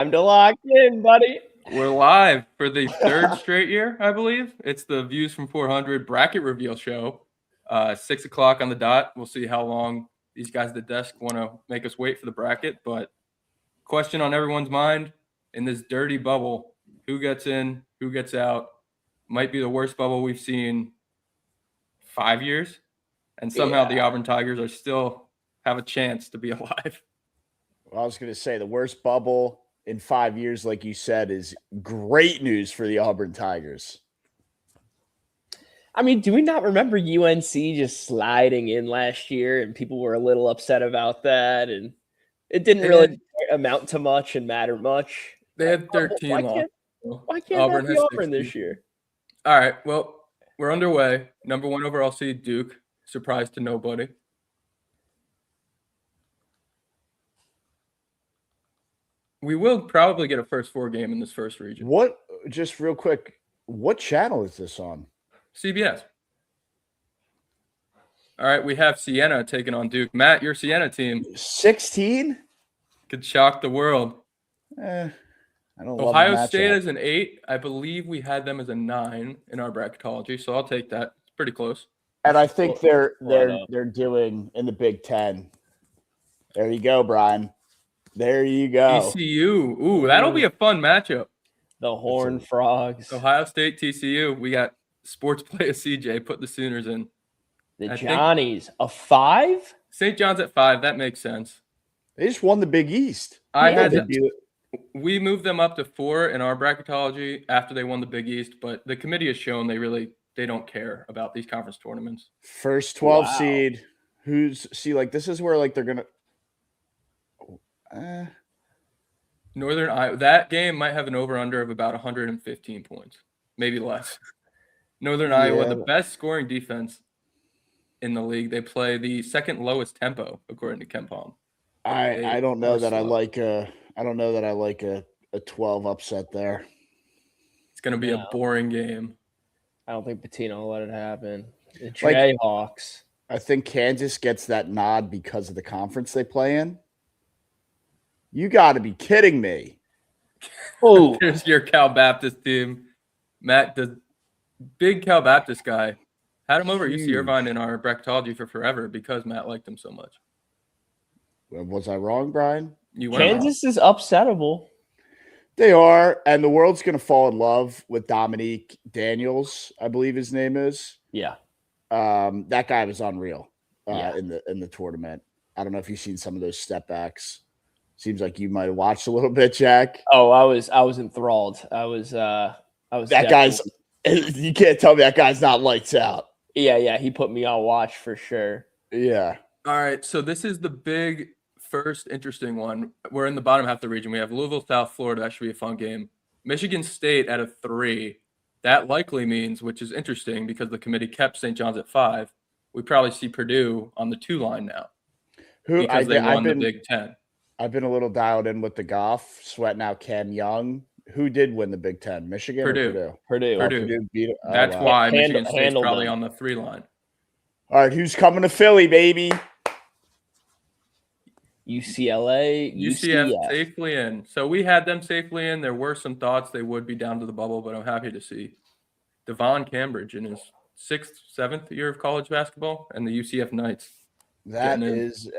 Time to lock in, buddy. We're live for the third straight year, I believe. It's the Views from 400 bracket reveal show. 6 o'clock on the dot. We'll see how long these guys at the desk want to make us wait for the bracket. But question on everyone's mind in this dirty bubble: who gets in, who gets out? Might be the worst bubble we've seen 5 years, and somehow the Auburn Tigers are still have a chance to be alive. Well, I was going to say the worst bubble in 5 years, like you said, is great news for the Auburn Tigers. I mean, do we not remember UNC just sliding in last year and people were a little upset about that? And it didn't really amount to much and matter much. They had 13 losses. Why can't Auburn have Auburn this year? All right, well, we're underway. Number 1 overall seed, Duke. Surprise to nobody. We will probably get a first 4 game in this first region. What, just real quick, what channel is this on? CBS. All right, we have Siena taking on Duke. Matt, your Siena team. 16? Could shock the world. I don't Ohio love State is an 8. I believe we had them as a 9 in our bracketology, so I'll take that. It's pretty close. And I think they're doing in the Big Ten. There you go, Brian. There you go. TCU. Ooh, that'll be a fun matchup. The Horned Frogs. Ohio State, TCU. We got Sports Play of CJ. Put the Sooners in. The Johnnies. A 5? St. John's at 5. That makes sense. They just won the Big East. We moved them up to 4 in our bracketology after they won the Big East, but the committee has shown they don't care about these conference tournaments. First 12 seed. This is where they're going to Northern Iowa. That game might have an over-under of about 115 points, maybe less. Northern Iowa, the best scoring defense in the league. They play the second lowest tempo, according to KenPom. I don't know that I like a 12 upset there. It's going to be a boring game. I don't think Pitino will let it happen. The Jayhawks. I think Kansas gets that nod because of the conference they play in. You got to be kidding me. Oh, here's your Cal Baptist team. Matt, the big Cal Baptist guy, had him over at UC Irvine in our bracketology for forever because Matt liked him so much. Was I wrong, Brian? Kansas is upsettable. They are, and the world's going to fall in love with Dominique Daniels, I believe his name is. Yeah. That guy was unreal in the tournament. I don't know if you've seen some of those step backs. Seems like you might have watched a little bit, Jack. Oh, I was enthralled. I was that guy's you can't tell me that guy's not lights out. Yeah, he put me on watch for sure. Yeah. All right, so this is the big first interesting one. We're in the bottom half of the region. We have Louisville, South Florida. That should be a fun game. Michigan State at a 3. That likely means, which is interesting because the committee kept St. John's at 5. We probably see Purdue on the 2 line now. Because they won the Big Ten. I've been a little dialed in with the golf, sweating out Ken Young. Who did win the Big Ten? Michigan Purdue. Or Purdue. Purdue beat it. That's why Michigan State's probably on the 3 line. All right, who's coming to Philly, baby? UCLA. UCF safely in. So we had them safely in. There were some thoughts they would be down to the bubble, but I'm happy to see Devon Cambridge in his 6th, 7th year of college basketball and the UCF Knights. That is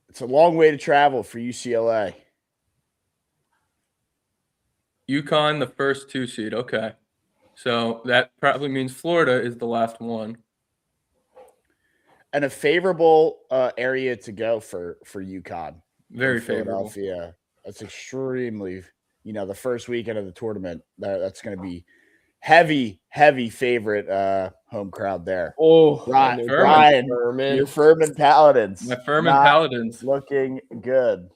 it's a long way to travel for UCLA. UConn, the first 2 seed. Okay. So that probably means Florida is the last one. And a favorable area to go for UConn. Very favorable. Philadelphia. That's extremely, the first weekend of the tournament. That's going to be heavy favorite home crowd there. Oh, Brian, your Furman Paladins. My Furman Paladins. Looking good.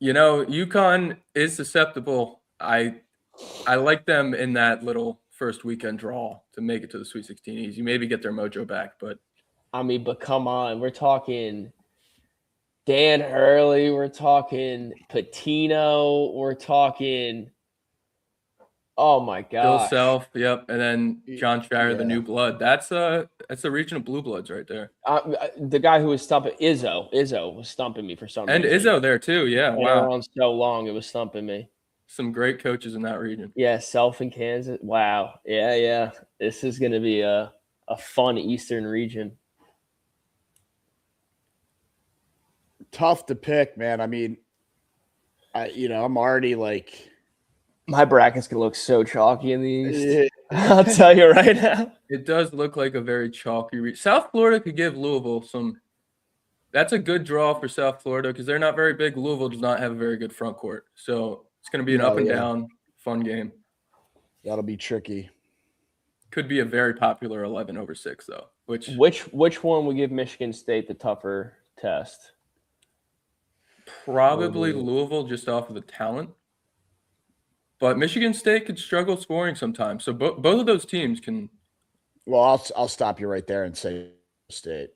UConn is susceptible. I like them in that little first weekend draw to make it to the Sweet 16s. You maybe get their mojo back, but come on. We're talking Dan Hurley. We're talking Pitino. We're talking Oh my Bill gosh. Self, yep, and then John Shire, the Yeah. new blood. That's a region of blue bloods right there. The guy who was stumping Izzo was stumping me for some And reason. Izzo there too. Yeah, Been wow. around so long, it was stumping me. Some great coaches in that region. Yeah, Self in Kansas. Wow. Yeah. This is going to be a fun Eastern region. Tough to pick, man. I mean, I'm already like, my bracket's going to look so chalky in the East. I'll tell you right now. It does look like a very chalky region. South Florida could give Louisville some. That's a good draw for South Florida because they're not very big. Louisville does not have a very good front court. So it's going to be an up and down fun game. That'll be tricky. Could be a very popular 11/6 though. Which one would give Michigan State the tougher test? Probably Louisville just off of the talent. But Michigan State could struggle scoring sometimes. So both of those teams can. Well, I'll stop you right there and say State.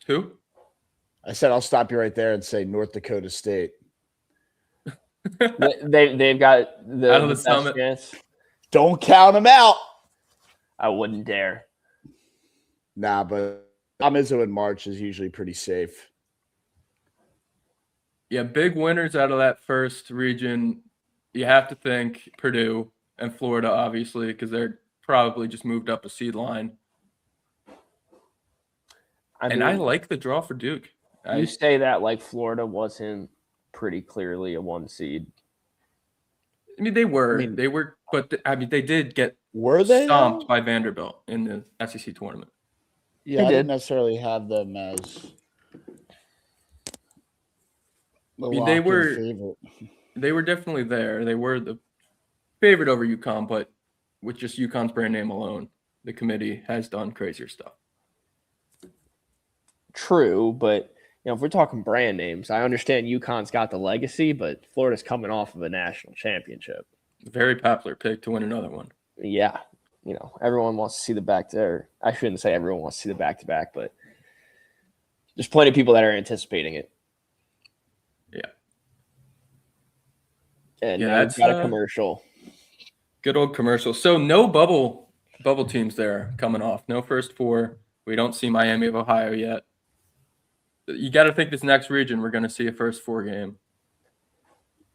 Who? I said I'll stop you right there and say North Dakota State. They've got the, out of the best summit. chance. Don't count them out. I wouldn't dare. Nah, but Tom Izzo in March is usually pretty safe. Yeah, big winners out of that first region. You have to think Purdue and Florida, obviously, because they're probably just moved up a seed line. I like the draw for Duke. You say that like Florida wasn't pretty clearly a 1 seed. I mean, they were, but they did get stomped by Vanderbilt in the SEC tournament. Yeah, I didn't necessarily have them as. They were definitely there. They were the favorite over UConn, but with just UConn's brand name alone, the committee has done crazier stuff. True, but if we're talking brand names, I understand UConn's got the legacy, but Florida's coming off of a national championship. Very popular pick to win another one. Yeah, everyone wants to see the back-to-back. I shouldn't say everyone wants to see the back-to-back, but there's plenty of people that are anticipating it. Yeah. And now we've got a commercial. Good old commercial. So no bubble teams there coming off. No first four. We don't see Miami of Ohio yet. You got to think this next region we're going to see a first four game.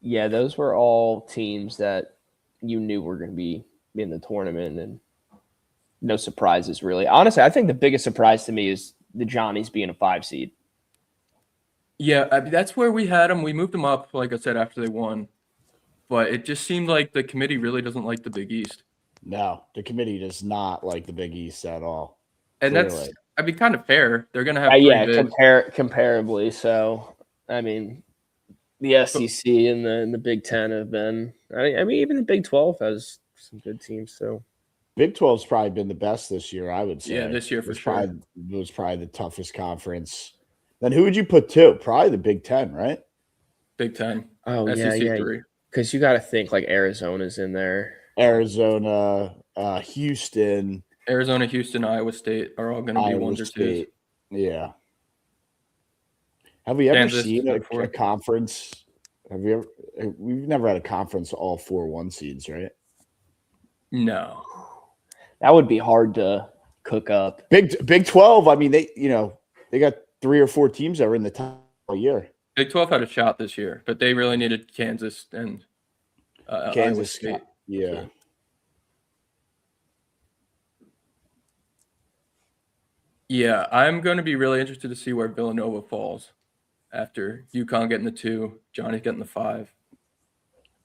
Yeah, those were all teams that you knew were going to be in the tournament, and no surprises really. Honestly, I think the biggest surprise to me is the Johnnies being a 5 seed. Yeah, that's where we had them. We moved them up, like I said, after they won. But it just seemed like the committee really doesn't like the Big East. No, the committee does not like the Big East at all. And clearly. that's, kind of fair. They're going to have comparably. So, I mean, the SEC and the Big Ten have been. I mean, even the Big 12 has some good teams. So, Big 12's probably been the best this year, I would say. Yeah, this year for sure. It was probably the toughest conference. Then who would you put 2? Probably the Big 10, right? Big 10. Oh, SEC 3. Because you got to think like Arizona's in there. Arizona, Houston. Arizona, Houston, Iowa State are all going to be ones or twos. Yeah. Have we ever seen a conference? We've never had a conference all 4 1 seeds, right? No. That would be hard to cook up. Big 12, I mean, they got 3 or 4 teams that were in the top all year. Big 12 had a shot this year, but they really needed Kansas and Iowa State. Yeah. So. Yeah, I'm going to be really interested to see where Villanova falls after UConn getting the 2, Johnny's getting the 5.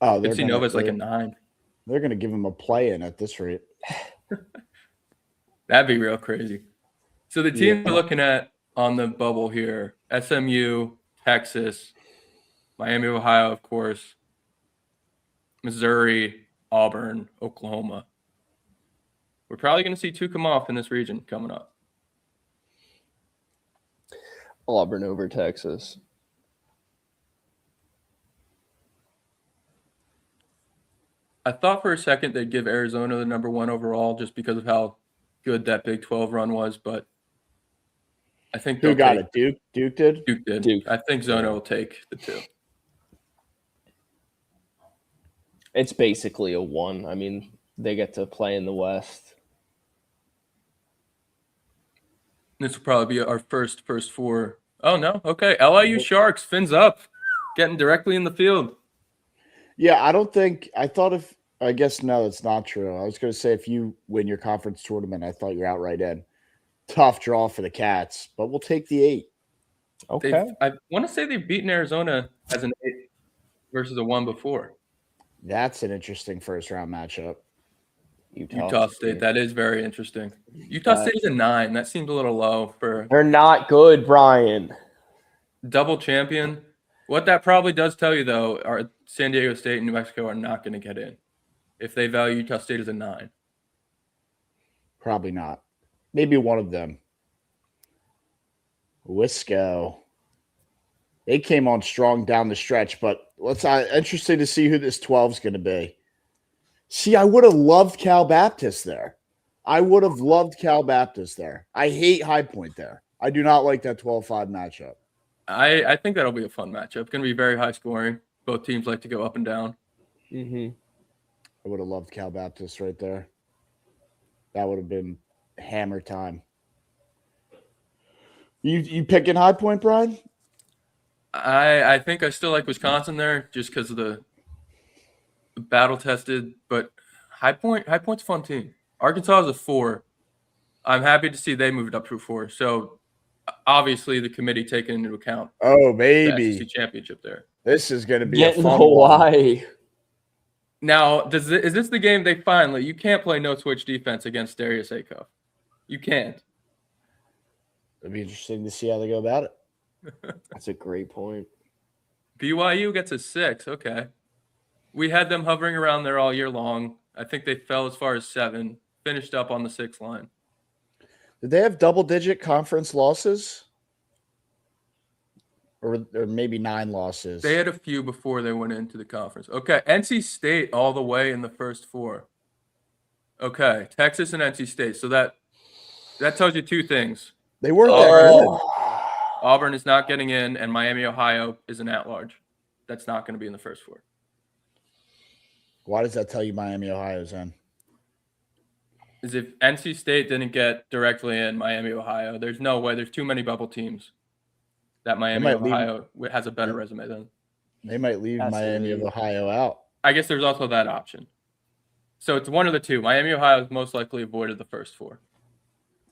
Oh, Nova's like a 9. They're going to give him a play-in at this rate. That'd be real crazy. So the teams we're looking at on the bubble here, SMU, Texas, Miami of Ohio, of course, Missouri, Auburn, Oklahoma. We're probably going to see 2 come off in this region coming up. Auburn over Texas. I thought for a second they'd give Arizona the number 1 overall just because of how good that Big 12 run was, but I think who got it? Duke did? Duke did. I think Zono will take the 2. It's basically a 1. I mean, they get to play in the West. This will probably be our first 4. Oh, no. Okay. LIU Sharks, fins up, getting directly in the field. Yeah, I guess no, it's not true. I was going to say if you win your conference tournament, I thought you're outright in. Tough draw for the Cats, but we'll take the 8. Okay. I want to say they've beaten Arizona as an 8 versus a 1 before. That's an interesting first round matchup. Utah State. That is very interesting. Utah State is a 9. That seems a little low for They're not good, Brian. double champion. What that probably does tell you, though, are San Diego State and New Mexico are not going to get in if they value Utah State as a 9. Probably not. Maybe one of them. Wisco. They came on strong down the stretch, but interesting to see who this 12 is going to be. See, I would have loved Cal Baptist there. I hate High Point there. I do not like that 12-5 matchup. I think that'll be a fun matchup. Going to be very high scoring. Both teams like to go up and down. Mm-hmm. I would have loved Cal Baptist right there. That would have been hammer time. You picking High Point, Brian? I think I still like Wisconsin there just because of the battle tested, but High Point's a fun team. Arkansas is a 4. I'm happy to see they moved up to a 4. So obviously the committee taking into account the SEC championship there. This is going to be Getting a fun Hawaii. one. Now, is this the game they finally? You can't play no switch defense against Darius Acuff. You can't. It'll be interesting to see how they go about it. That's a great point. BYU gets a 6. Okay. We had them hovering around there all year long. I think they fell as far as 7, finished up on the 6 line. Did they have double-digit conference losses? Or maybe 9 losses? They had a few before they went into the conference. Okay, NC State all the way in the first 4. Okay, Texas and NC State. So that tells you 2 things. They weren't that good. Auburn is not getting in, and Miami, Ohio is an at-large. That's not going to be in the first 4. Why does that tell you Miami, Ohio's in? Is if NC State didn't get directly in Miami, Ohio, there's no way. There's too many bubble teams that Miami, Ohio has a better resume than. They might leave Miami of Ohio out. I guess there's also that option. So it's one of the 2. Miami, Ohio is most likely avoided the first 4.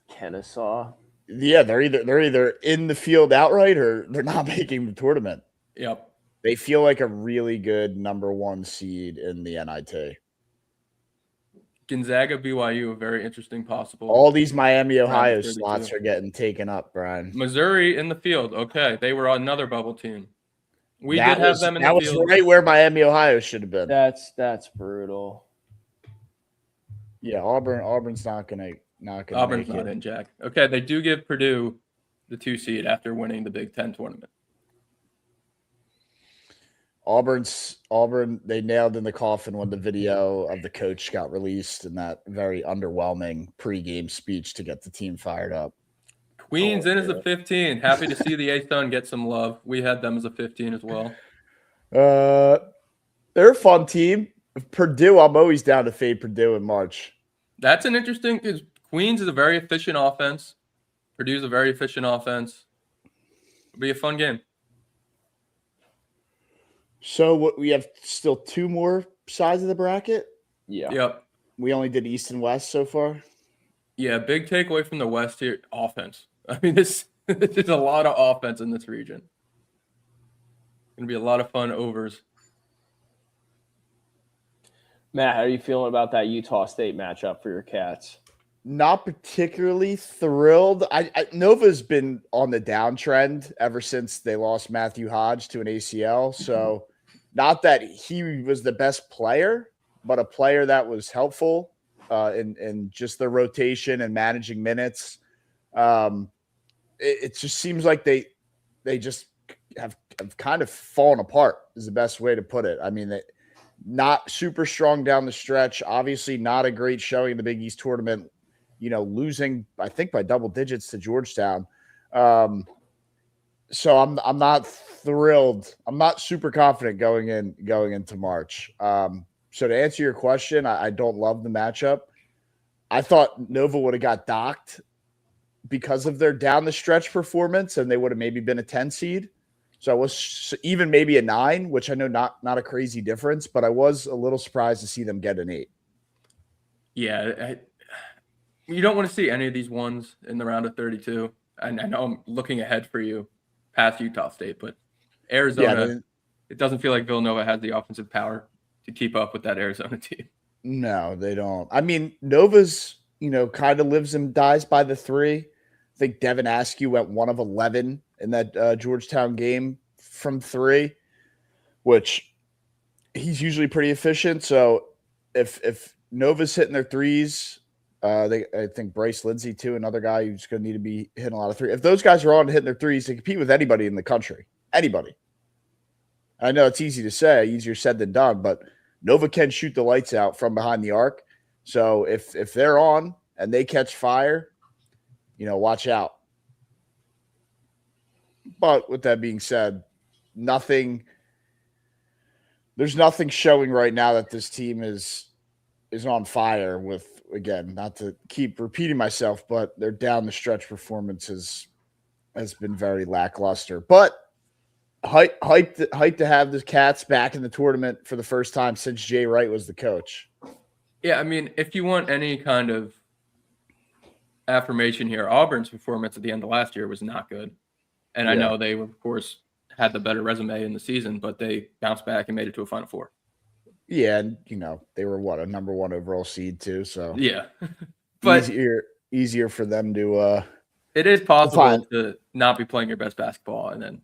Kennesaw. Yeah, they're either in the field outright or they're not making the tournament. Yep. They feel like a really good number 1 seed in the NIT. Gonzaga, BYU, a very interesting possible. All these Miami, Ohio slots are getting taken up, Brian. Missouri in the field. Okay, they were another bubble team. We did have them in the field. That was right where Miami, Ohio should have been. That's brutal. Yeah, Auburn's not gonna Auburn's not in, Jack. Okay, they do give Purdue the 2 seed after winning the Big Ten tournament. Auburn, they nailed in the coffin when the video of the coach got released in that very underwhelming pregame speech to get the team fired up. Queens in as a 15. Happy to see the A-Sun get some love. We had them as a 15 as well. They're a fun team. Purdue, I'm always down to fade Purdue in March. That's an interesting because Queens is a very efficient offense. Purdue's a very efficient offense. It'll be a fun game. So we have still 2 more sides of the bracket? Yeah. Yep. We only did East and West so far? Yeah, big takeaway from the West here, offense. I mean, there's a lot of offense in this region. Going to be a lot of fun overs. Matt, how are you feeling about that Utah State matchup for your Cats? Not particularly thrilled. Nova's been on the downtrend ever since they lost Matthew Hodge to an ACL. So not that he was the best player, but a player that was helpful in just the rotation and managing minutes. It just seems like they just have kind of fallen apart is the best way to put it. I mean, not super strong down the stretch. Obviously not a great showing in the Big East tournament. Losing, I think, by double digits to Georgetown. So I'm not thrilled. I'm not super confident going into March. So to answer your question, I don't love the matchup. I thought Nova would have got docked because of their down the stretch performance, and they would have maybe been a 10 seed. So I was even maybe a 9, which I know not a crazy difference, but I was a little surprised to see them get an 8. Yeah, you don't want to see any of these ones in the round of 32. And I know I'm looking ahead for you past Utah State, but Arizona, it doesn't feel like Villanova has the offensive power to keep up with that Arizona team. No, they don't. I mean, Nova's, kind of lives and dies by the 3. I think Devin Askew went 1 of 11 in that Georgetown game from 3, which he's usually pretty efficient. So if Nova's hitting their threes, I think Bryce Lindsey too, another guy who's going to need to be hitting a lot of threes. If those guys are on hitting their threes, they compete with anybody in the country. Anybody. I know it's easy to say, easier said than done, but Nova can shoot the lights out from behind the arc. So if they're on and they catch fire, watch out. But with that being said, there's nothing showing right now that this team is on fire with, again, not to keep repeating myself, but their down the stretch performance has been very lackluster. But hyped to have the Cats back in the tournament for the first time since Jay Wright was the coach. Yeah, I mean, if you want any kind of affirmation here, Auburn's performance at the end of last year was not good. And I know they, of course, had the better resume in the season, but they bounced back and made it to a Final Four. Yeah, and they were a number 1 overall seed too, so yeah. But easier for them to it is possible to not be playing your best basketball and then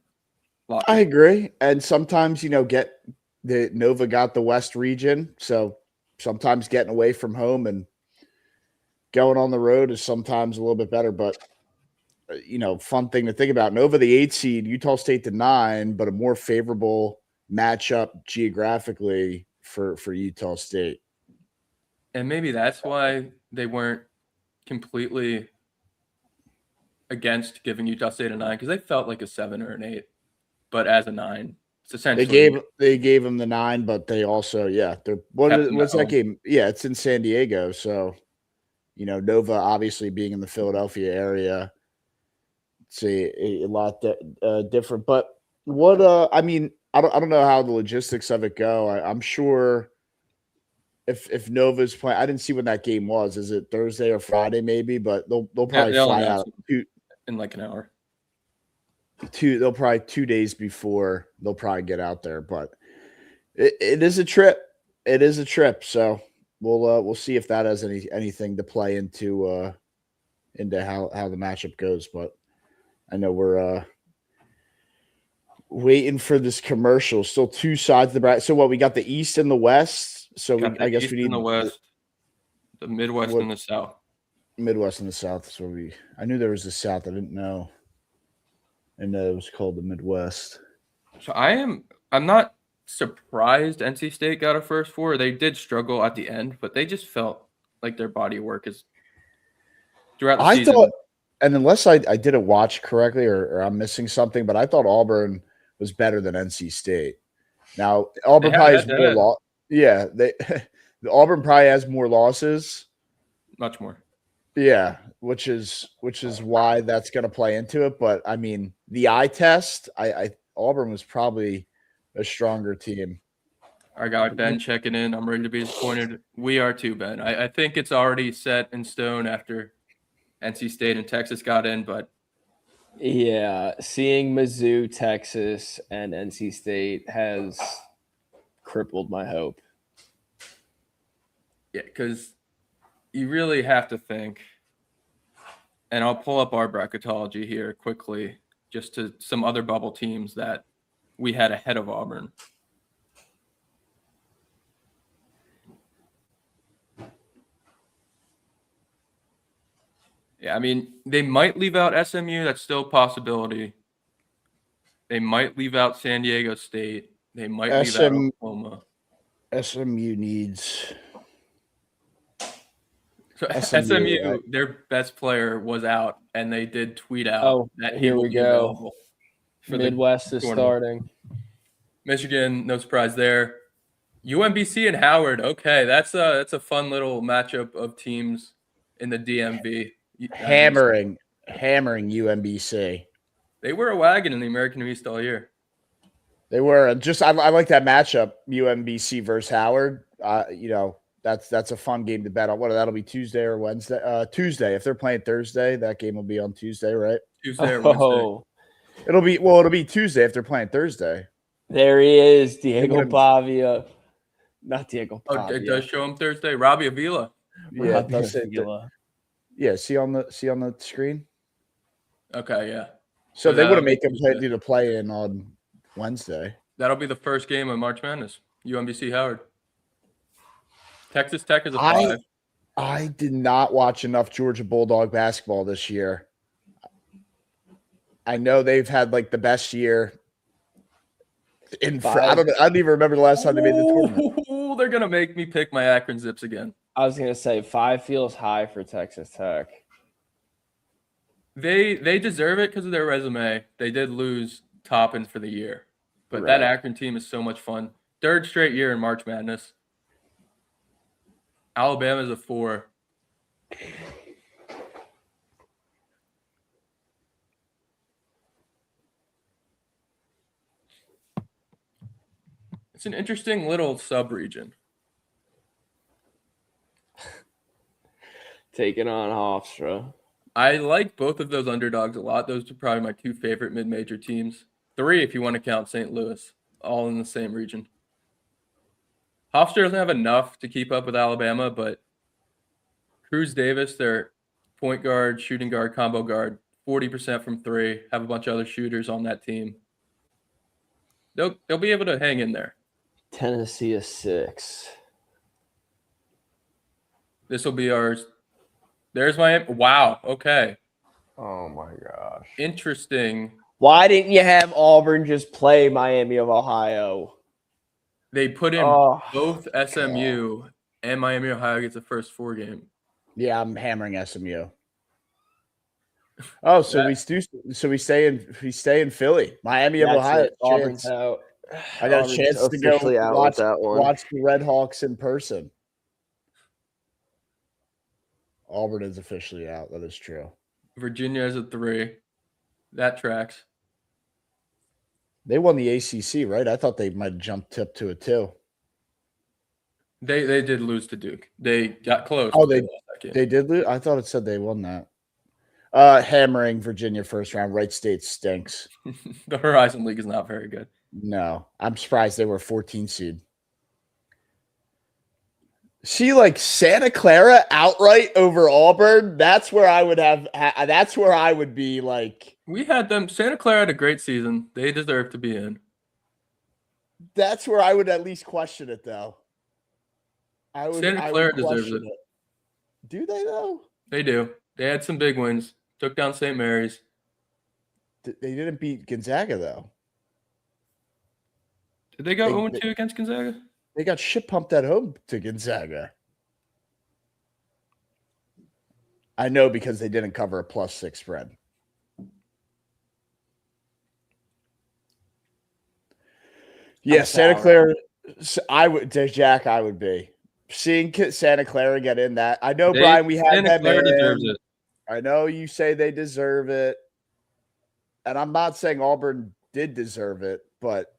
I agree. And sometimes, get the Nova got the West region. So sometimes getting away from home and going on the road is sometimes a little bit better. But, fun thing to think about. Nova, the 8 seed, Utah State the 9, but a more favorable matchup geographically for Utah State. And maybe that's why they weren't completely against giving Utah State a 9, because they felt like a 7 or an 8. But as a 9, it's essentially they gave them the 9, but they also what's that game? Yeah, it's in San Diego, so Nova obviously being in the Philadelphia area, it's a lot different. But what I mean, I don't know how the logistics of it go. I'm sure if Nova's playing, I didn't see when that game was. Is it Thursday or Friday maybe? But they'll probably fly out in like an hour. They'll probably 2 days before they'll probably get out there, but it is a trip. It is a trip. So we'll see if that has anything to play into how the matchup goes. But I know we're waiting for this commercial. Still 2 sides of the bracket. So we got the East and the West. So I guess we need the West, the Midwest, and the South. Midwest and the South. So I knew there was a South. I didn't know. And it was called the Midwest. So I'm not surprised NC State got a first 4. They did struggle at the end, but they just felt like their body of work is throughout the season. Thought, and unless I didn't watch correctly or I'm missing something, but I thought Auburn was better than NC State. Now Auburn probably has more Auburn probably has more losses. Much more. Yeah, which is why that's going to play into it. But I mean, the eye test, Auburn was probably a stronger team. Our guy Ben checking in. I'm ready to be disappointed. We are too, Ben. I think it's already set in stone after NC State and Texas got in, but yeah, seeing Mizzou, Texas, and NC State has crippled my hope. Yeah, because you really have to think, and I'll pull up our bracketology here quickly, just to some other bubble teams that we had ahead of Auburn. Yeah, I mean, they might leave out SMU. That's still a possibility. They might leave out San Diego State. They might leave out Oklahoma. SMU needs. So SMU, their best player was out, and they did tweet out that here we go. Midwest is starting. Michigan, no surprise there. UMBC and Howard. Okay, that's a fun little matchup of teams in the DMV. Hammering UMBC. They were a wagon in the American East all year. They were I like that matchup, UMBC versus Howard. That's a fun game to bet on. That'll be Tuesday or Wednesday? Tuesday. If they're playing Thursday, that game will be on Tuesday, right? Tuesday or Wednesday. It'll be Tuesday if they're playing Thursday. There he is, Diego Pavia. Not Diego Pavia. Oh, it does show him Thursday. Robbie Avila. Yeah, it does say yeah. See on the screen. Okay, yeah. So they wouldn't make him do the play in on Wednesday. That'll be the first game of March Madness. UMBC Howard. Texas Tech is a 5. I did not watch enough Georgia Bulldog basketball this year. I know they've had like the best year. I don't even remember the last time they made the tournament. They're gonna make me pick my Akron Zips again. I was gonna say 5 feels high for Texas Tech. They deserve it because of their resume. They did lose Toppin for the year, but that Akron team is so much fun. 3rd straight year in March Madness. Alabama's a 4. It's an interesting little sub-region. Taking on Hofstra. I like both of those underdogs a lot. Those are probably my 2 favorite mid-major teams. 3 if you want to count St. Louis, all in the same region. Hofstra doesn't have enough to keep up with Alabama, but Cruz Davis, their point guard, shooting guard, combo guard, 40% from 3, have a bunch of other shooters on that team. They'll be able to hang in there. Tennessee is 6. This will be ours. There's my – wow, okay. Oh, my gosh. Interesting. Why didn't you have Auburn just play Miami of Ohio? They put in both SMU and Miami of Ohio gets the first 4 game. Yeah, I'm hammering SMU. Oh, so we stay in Philly. Miami of Ohio. Auburn's out. I got a chance to go watch the Red Hawks in person. Auburn is officially out. That is true. Virginia is a 3. That tracks. They won the ACC, right? I thought they might have jumped tip to a 2. They did lose to Duke. They got close. Oh, they did lose? I thought it said they won that. Hammering Virginia first round. Wright State stinks. The Horizon League is not very good. No, I'm surprised they were 14 seed. See, like Santa Clara outright over Auburn. That's where I would have. That's where I would be like. We had them. Santa Clara had a great season. They deserve to be in. That's where I would at least question it, though. Santa Clara deserves it. Do they though? They do. They had some big wins. Took down St. Mary's. They didn't beat Gonzaga though. Did they go 0-2 against Gonzaga? They got shit pumped at home to Gonzaga. I know because they didn't cover a +6 spread. Yeah, Santa Clara. I would be seeing Santa Clara get in that. I know, Brian. We had Santa Clara deserves it. I know you say they deserve it, and I'm not saying Auburn did deserve it, but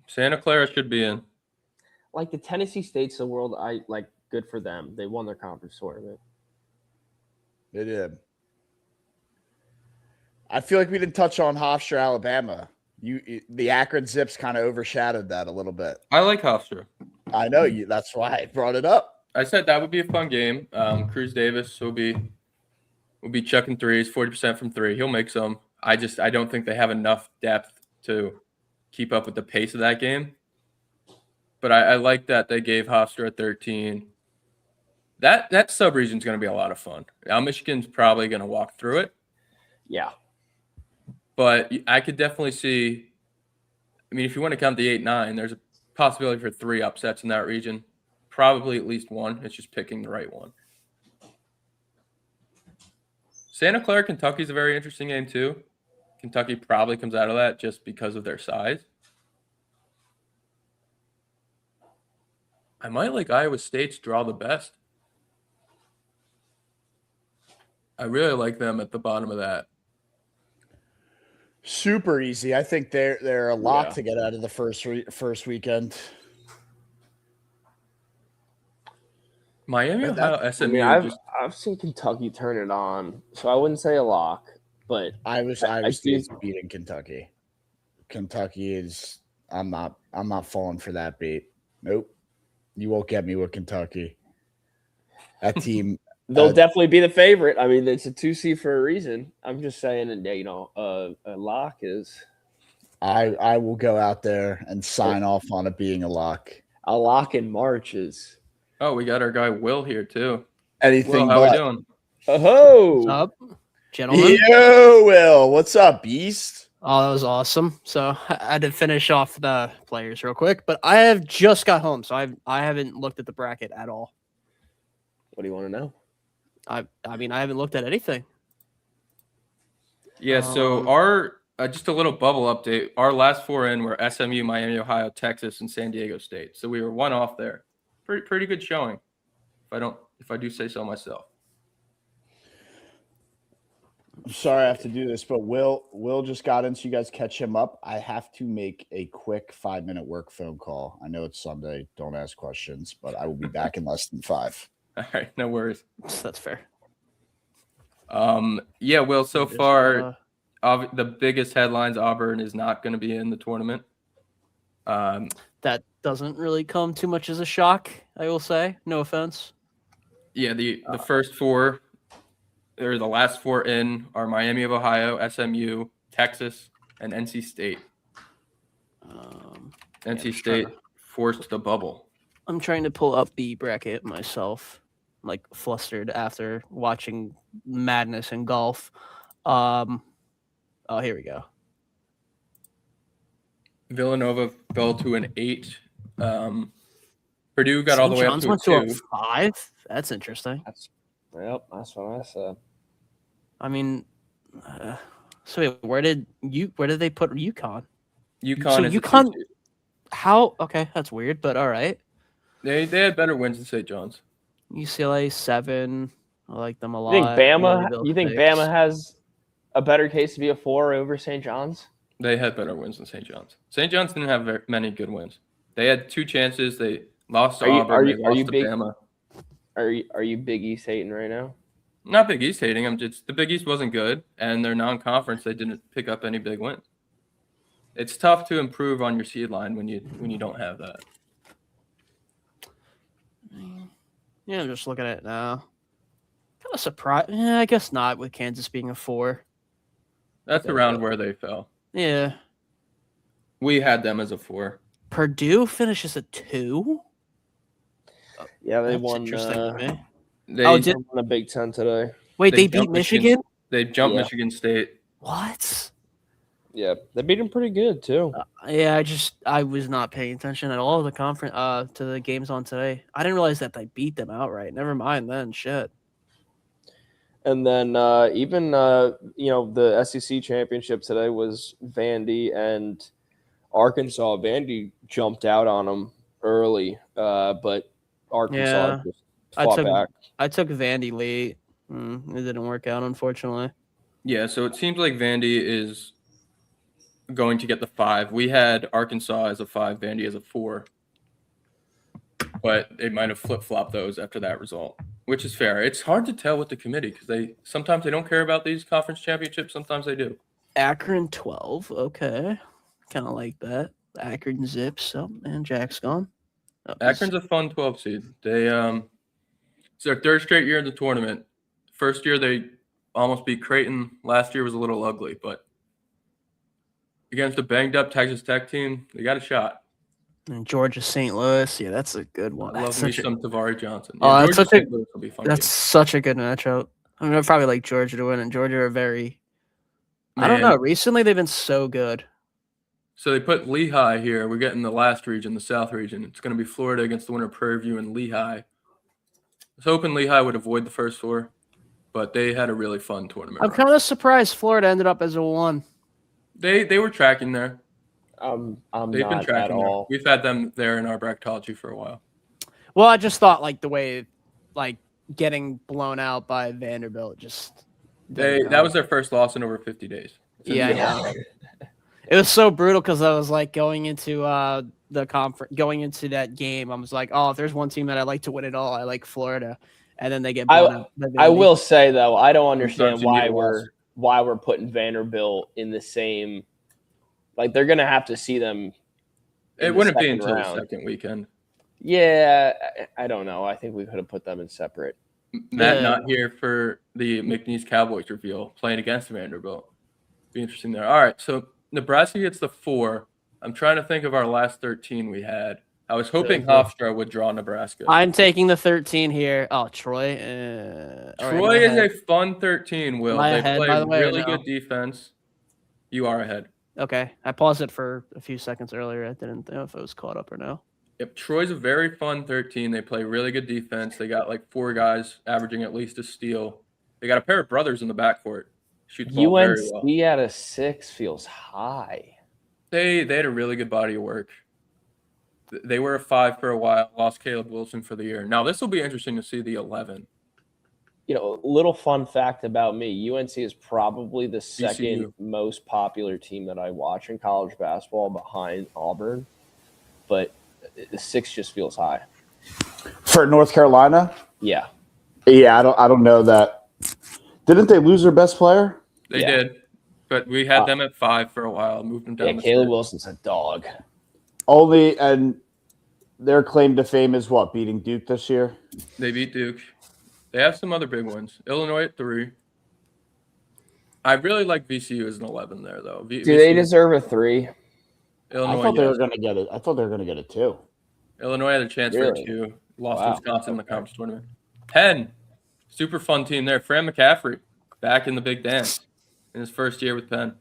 Santa Clara should be in. Like the Tennessee States of the world, I like. Good for them. They won their conference tournament. They did. I feel like we didn't touch on Hofstra, Alabama. The Akron Zips kind of overshadowed that a little bit. I like Hofstra. I know you. That's why I brought it up. I said that would be a fun game. Cruz Davis will be chucking threes, 40% from 3. He'll make some. I don't think they have enough depth to keep up with the pace of that game. But I like that they gave Hofstra a 13. That sub-region is going to be a lot of fun. Now, Michigan's probably going to walk through it. Yeah. But I could definitely see – I mean, if you want to count the 8-9, there's a possibility for 3 upsets in that region. Probably at least one. It's just picking the right one. Santa Clara, Kentucky is a very interesting game too. Kentucky probably comes out of that just because of their size. I might like Iowa State's draw the best. I really like them at the bottom of that. Super easy. I think they're a lock Yeah. to get out of the first weekend. Miami, But that- Ohio, I SMU. mean, I've seen Kentucky turn it on, so I wouldn't say a lock, but Iowa I State's do- beating Kentucky. Kentucky is. I'm not falling for that bait. Nope. You won't get me with Kentucky. That team. they'll definitely be the favorite. I mean, it's a 2C for a reason. I'm just saying, and a lock is I will go out there and sign off on it being a lock. a lock in March is. Oh, we got our guy Will here too. Anything Will, how we but. doing? What's Oh, up, gentlemen? Yo, Will, what's up, Beast? Oh, that was awesome. So I had to finish off the players real quick, but I have just got home, so I haven't looked at the bracket at all. what do you want to know? I mean, I haven't looked at anything. Yeah. So Um, our just a little bubble update. Our last four in were SMU, Miami, Ohio, Texas, and San Diego State. So we were one off there. Pretty good showing. If I do say so myself. I'm sorry I have to do this, but Will just got in, so you guys catch him up. I have to make a quick 5-minute work phone call. I know it's Sunday. Don't ask questions, but I will be back in less than 5. All right, no worries. that's fair. Yeah. Will, so Just, far, the biggest headlines: Auburn is not going to be in the tournament. that doesn't really come too much as a shock. I will say, no offense. Yeah, the first four, or the last four in, are Miami of Ohio, SMU, Texas, and NC State. NC State forced the bubble. I'm trying to pull up the bracket myself. I'm like flustered after watching madness in golf. Oh, here we go. Villanova fell to an 8. Purdue got St. all the way John's up went to a to 2. a 5. That's interesting. That's what I said. I mean, so wait, where did they put UConn? UConn So is a UConn- 2 seed. How? Okay, that's weird, but all right. They had better wins than St. John's. UCLA 7. I like them a lot. You think Bama? Louisville You think 6. Bama has a better case to be a 4 over St. John's? They had better wins than St. John's. St. John's didn't have very many good wins. They had 2 chances. They lost to Auburn. They lost to Bama. Are you Big East hating right now? Not Big East hating. I'm just the Big East wasn't good, and their non-conference they didn't pick up any big wins. It's tough to improve on your seed line when you don't have that. Yeah, I'm just looking at it now. Kind of surprised. Yeah, I guess not with Kansas being a 4. That's Okay, around so- where they fell. Yeah. We had them as a 4. Purdue finishes at 2. Yeah, they That's won. interesting to me. They Oh, They won a Big Ten today. Wait, they beat jumped Michigan? They jumped Yeah. Michigan State. What? Yeah, they beat them pretty good too. Yeah, I was not paying attention at all to the games on today. I didn't realize that they beat them outright. Never mind then. Shit. And then even the SEC championship today was Vandy and Arkansas. Vandy jumped out on them early, but Arkansas Yeah, just I fought took- back. I took Vandy late. It didn't work out, unfortunately. Yeah, so it seems like Vandy is going to get the 5. We had Arkansas as a 5, Vandy as a 4. But they might have flip-flopped those after that result, which is fair. It's hard to tell with the committee because sometimes they don't care about these conference championships, sometimes they do. Akron 12. Okay. Kind of like that. Akron zips. Oh, and Jack's gone. That was- Akron's a fun 12 seed. They it's their 3rd straight year in the tournament. First year they almost beat Creighton. Last year was a little ugly, but against a banged up Texas Tech team, they got a shot. and Georgia St. Louis. Yeah, that's a good one. I love That's me such a- some Tavari Johnson. Oh, that's Georgia such a- St. Louis will be fun. That's such a good matchup. I mean, I'd probably like Georgia to win, and Georgia are very. I don't Man. know. Recently, they've been so good. So they put Lehigh here. We're getting the last region, the South region. It's going to be Florida against the winner of Prairie View and Lehigh. I was hoping Lehigh would avoid the first 4, but they had a really fun tournament. I'm run. kind of surprised Florida ended up as a 1. They were tracking there. I'm They've been not at tracking there. all. We've had them there in our bracketology for a while. Well, I just thought like the way, like getting blown out by Vanderbilt just. That was their first loss in over 50 days. Yeah, I know. It was so brutal because I was like going into the conference, going into that game. I was like, oh, if there's one team that I like to win it all, I like Florida, and then they get blown out. I will say though, I don't understand 13 why years. why we're putting Vanderbilt in the same. Like they're gonna have to see them. It wouldn't be until the second weekend. Yeah, I don't know. I think we could have put them in separate. Matt not here for the McNeese Cowboys reveal, playing against Vanderbilt. Be interesting there. All right, so Nebraska gets the 4. I'm trying to think of our last 13 we had. I was hoping Hofstra would draw Nebraska. I'm taking the 13 here. Oh, Troy. Troy is a fun 13, Will. They ahead, play by the way, really or no? good defense. You are ahead. Okay, I paused it for a few seconds earlier. I didn't know if it was caught up or no. Yep, Troy's a very fun 13. They play really good defense. They got like 4 guys averaging at least a steal. They got a pair of brothers in the backcourt. Shoot the ball very well. UNC at a 6 feels high. They had a really good body of work. They were a 5 for a while. Lost Caleb Wilson for the year. Now this will be interesting to see the 11. You know, little fun fact about me: UNC is probably the second VCU. most popular team that I watch in college basketball, behind Auburn. But the 6 just feels high. For North Carolina? Yeah. Yeah, I don't know that. Didn't they lose their best player? They did, but we had them at 5 for a while. Moved them down. Yeah, Caleb Wilson's a dog. Only, and their claim to fame is what, beating Duke this year? They beat Duke. They have some other big ones. Illinois at 3. I really like VCU as an 11 there, though. Do they deserve a 3? Illinois, I thought they were going to get it. I thought they were going to get it too. Illinois had a chance for Really? a 2. Lost to Wisconsin in the conference tournament. Penn, super fun team there. Fran McCaffrey back in the big dance in his first year with Penn.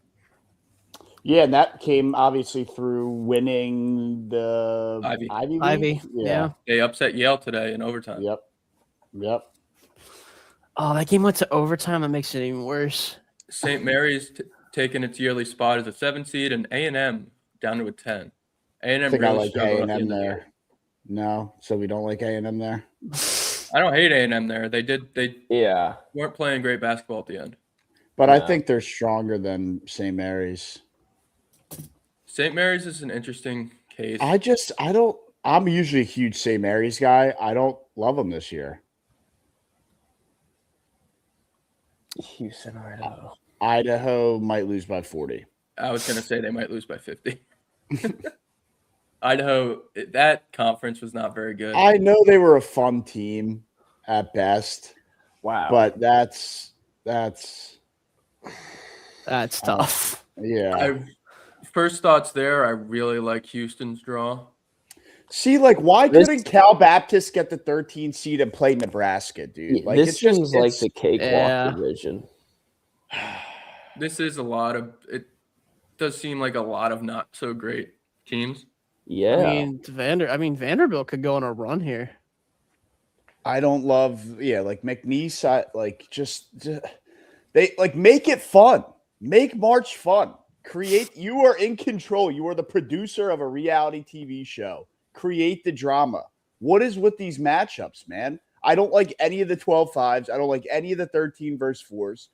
Yeah, and that came obviously through winning the Ivy. League? Yeah. They upset Yale today in overtime. Yep. Oh, that game went to overtime. That makes it even worse. St. Mary's taking its yearly spot as a 7 seed, and A&M down to a 10. A&M I think I really like struggled at the A&M end of the year. there. No, so we don't like A&M there. I don't hate A&M there. They Yeah. weren't playing great basketball at the end. But No. I think they're stronger than St. Mary's. St. Mary's is an interesting case. I'm usually a huge St. Mary's guy. I don't love them this year. Houston, Idaho. Idaho might lose by 40. I was going to say they might lose by 50. Idaho, that conference was not very good. I know they were a fun team at best, Wow. but that's tough. yeah. First thoughts there, I really like Houston's draw. See, like, why couldn't Cal Baptist get the 13 seed and play Nebraska, dude? Like, this it's just seems like the cakewalk division. This is it does seem like a lot of not so great teams. Yeah. I mean, Vanderbilt could go on a run here. I don't love, like McNeese. They like make it fun, make March fun. You are in control. You are the producer of a reality TV show. Create the drama. What is with these matchups, man? I don't like any of the 12-5s. I don't like any of the 13 versus 4s.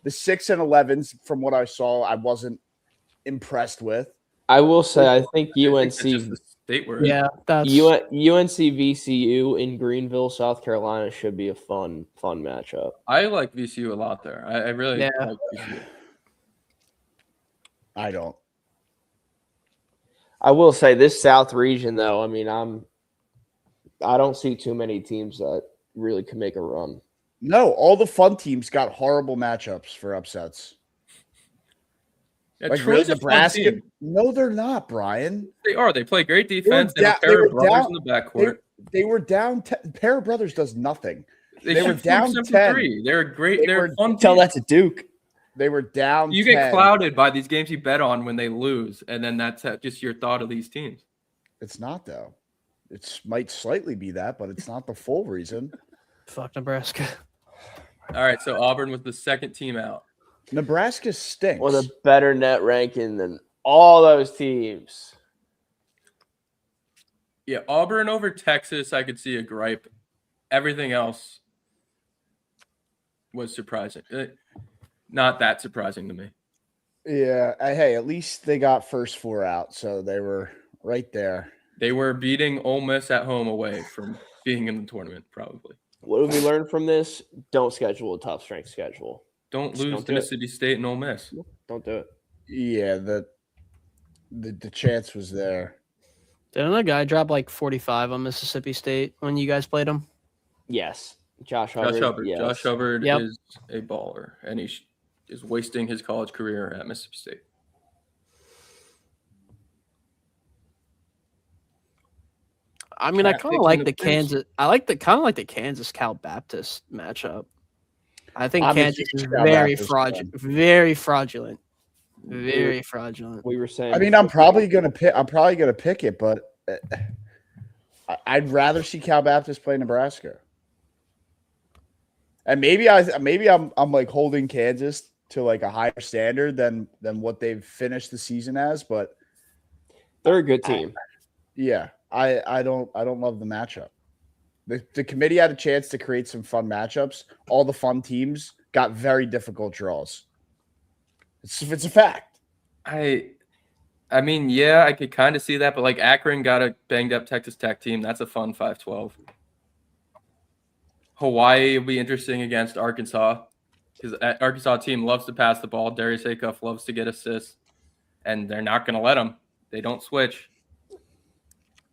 The 6 and 11s, from what I saw, I wasn't impressed with. I will say, I think I UNC, think that's just the state we're in. Yeah, that's UNC VCU in Greenville, South Carolina should be a fun matchup. I like VCU a lot there. I really Yeah. like VCU. I don't. I will say this South region, though. I mean, I don't see too many teams that really can make a run. No, all the fun teams got horrible matchups for upsets. Yeah, Like Troy's really, a fun Nebraska. team. No, they're not, Brian. They are. They play great defense. They da- have a pair they of were brothers down- in the backcourt. They were down. Pair of Brothers does nothing. They were shoot down 40% from 10. three. They're great. They They're were- a fun Tell team. that to Duke. They were down. You 10. get clouded by these games you bet on when they lose, and then that's just your thought of these teams. It's not though. It might slightly be that, but it's not the full reason. fuck Nebraska. All right, so Auburn was the second team out. Nebraska stinks. With a better net ranking than all those teams. Yeah, Auburn over Texas, I could see a gripe. Everything else was surprising. Not that surprising to me. Yeah. Hey, at least they got first 4 out, so they were right there. They were beating Ole Miss at home away from being in the tournament, probably. What have we learned from this? Don't schedule a tough strength schedule. Don't Just lose don't to do it. Mississippi State and Ole Miss. Don't do it. Yeah, the chance was there. Didn't a guy drop like 45 on Mississippi State when you guys played him? Yes. Josh Hubbard. Josh Hubbard. Yes. Josh Hubbard Yep. is a baller, and he is wasting his college career at Mississippi State. I mean, I Traffic kind in of like the the place. Kansas. I like the kind of like the Kansas Cal Baptist matchup. I think I'm a Kansas huge is Cal very Baptist fraudulent, fan. very fraudulent, very fraudulent. We were saying. I mean, I'm probably gonna pick it, but I'd rather see Cal Baptist play Nebraska. And maybe I'm like holding Kansas to like a higher standard than what they've finished the season as, but they're a good team. yeah, I don't love the matchup. The committee had a chance to create some fun matchups. All the fun teams got very difficult draws. It's a fact. I mean, yeah, I could kind of see that, but like Akron got a banged up Texas Tech team. That's a fun 5-12. Hawaii will be interesting against Arkansas because Arkansas team loves to pass the ball. Darius Acuff loves to get assists, and they're not going to let them. They don't switch.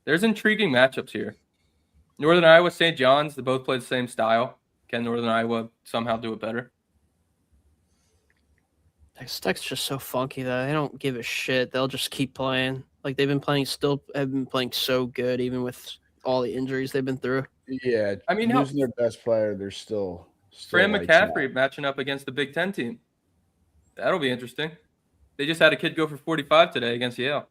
There's intriguing matchups here. Northern Iowa, St. John's, they both play the same style. Can Northern Iowa somehow do it better? Texas Tech's just so funky that they don't give a shit. They'll just keep playing. Like they've been playing so good even with all the injuries they've been through. Yeah, I mean, losing their best player, they're still Fran lights out. McCaffrey matching up against the Big Ten team. That'll be interesting. They just had a kid go for 45 today against Yale.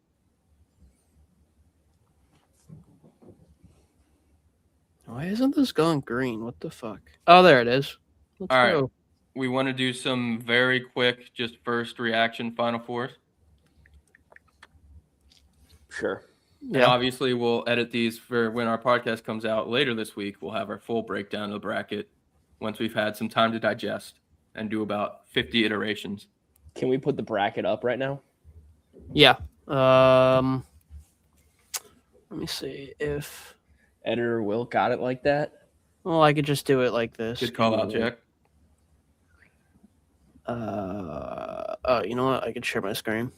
Why isn't this going green? What the fuck? Oh, there it is. Let's All right. go. We want to do some very quick, just first reaction Final Fours. Sure. And Yeah. obviously, we'll edit these for when our podcast comes out later this week. We'll have our full breakdown of the bracket once we've had some time to digest and do about 50 iterations. Can we put the bracket up right now? Yeah. Let me see if. Editor Will got it like that. Well, I could just do it like this. Good call out, Jack. Oh, you know what? I can share my screen.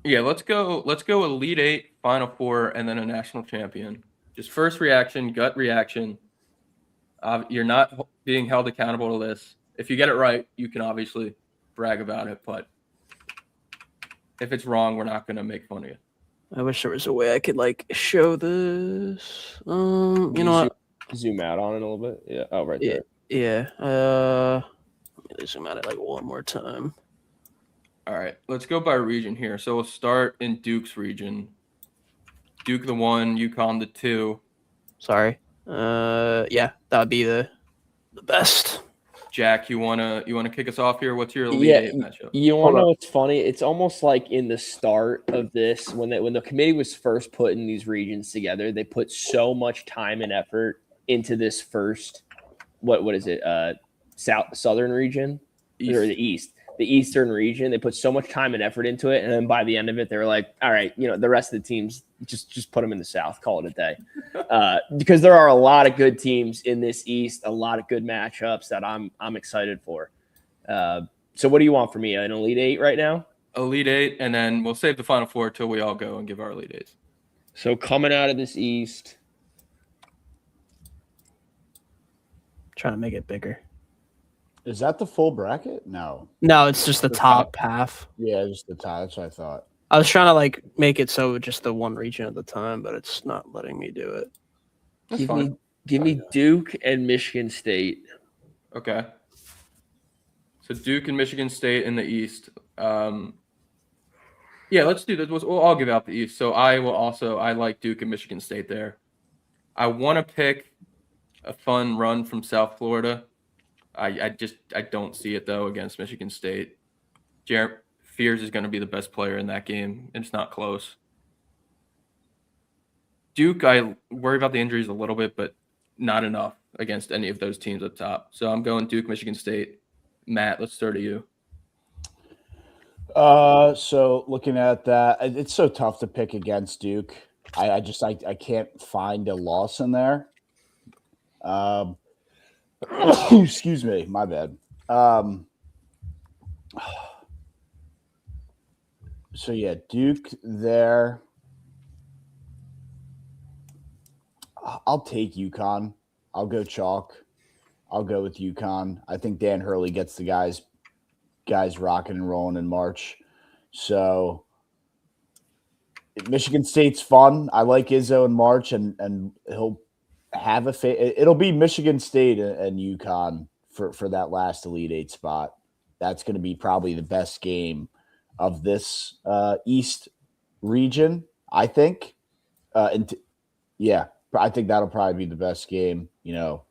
Yeah, let's go Elite Eight, Final Four, and then a national champion. Just first reaction, gut reaction. You're not being held accountable to this. If you get it right, you can obviously brag about it. But if it's wrong, we're not going to make fun of you. I wish there was a way I could like show this. You know what? Zoom out on it a little bit. Yeah. Oh, right Yeah. there. Yeah. Let me zoom out it like one more time. All right, let's go by region here. So we'll start in Duke's region. Duke the 1, UConn the 2. Sorry. Yeah, that would be the best. Jack, you wanna kick us off here? What's your Elite Yeah, Eight matchup? You want Hold to know up. what's funny? It's almost like in the start of this, when the committee was first putting these regions together, they put so much time and effort into this first. What is it? Southern region or the Eastern region. They put so much time and effort into it, and then by the end of it, they were like, "All right, the rest of the teams just put them in the South, call it a day," because there are a lot of good teams in this East, a lot of good matchups that I'm excited for. So, what do you want from me? An Elite Eight right now? Elite Eight, and then we'll save the Final Four till we all go and give our Elite Eights. So, coming out of this East, Trying to make it bigger. Is that the full bracket? No. No, it's just the The top half. Yeah, just the top. That's what I thought. I was trying to like make it so just the one region at the time, but it's not letting me do it. That's fine. give me Duke and Michigan State. Okay. So Duke and Michigan State in the East. Yeah, let's do this. We'll all give out the East. So I like Duke and Michigan State there. I want to pick a fun run from South Florida. I don't see it though against Michigan State. Jarrett Fears is going to be the best player in that game. It's not close. Duke, I worry about the injuries a little bit, but not enough against any of those teams up top. So I'm going Duke, Michigan State. Matt, let's start at you. So looking at that, it's so tough to pick against Duke. I can't find a loss in there. Excuse me, my bad. So yeah, Duke there. I'll take UConn. I'll go chalk. I'll go with UConn. I think Dan Hurley gets the guys rocking and rolling in March. So Michigan State's fun. I like Izzo in March, and he'll have it'll be Michigan State and UConn for that last Elite Eight spot. That's going to be probably the best game of this East region, I think. Yeah, I think that'll probably be the best game. You know,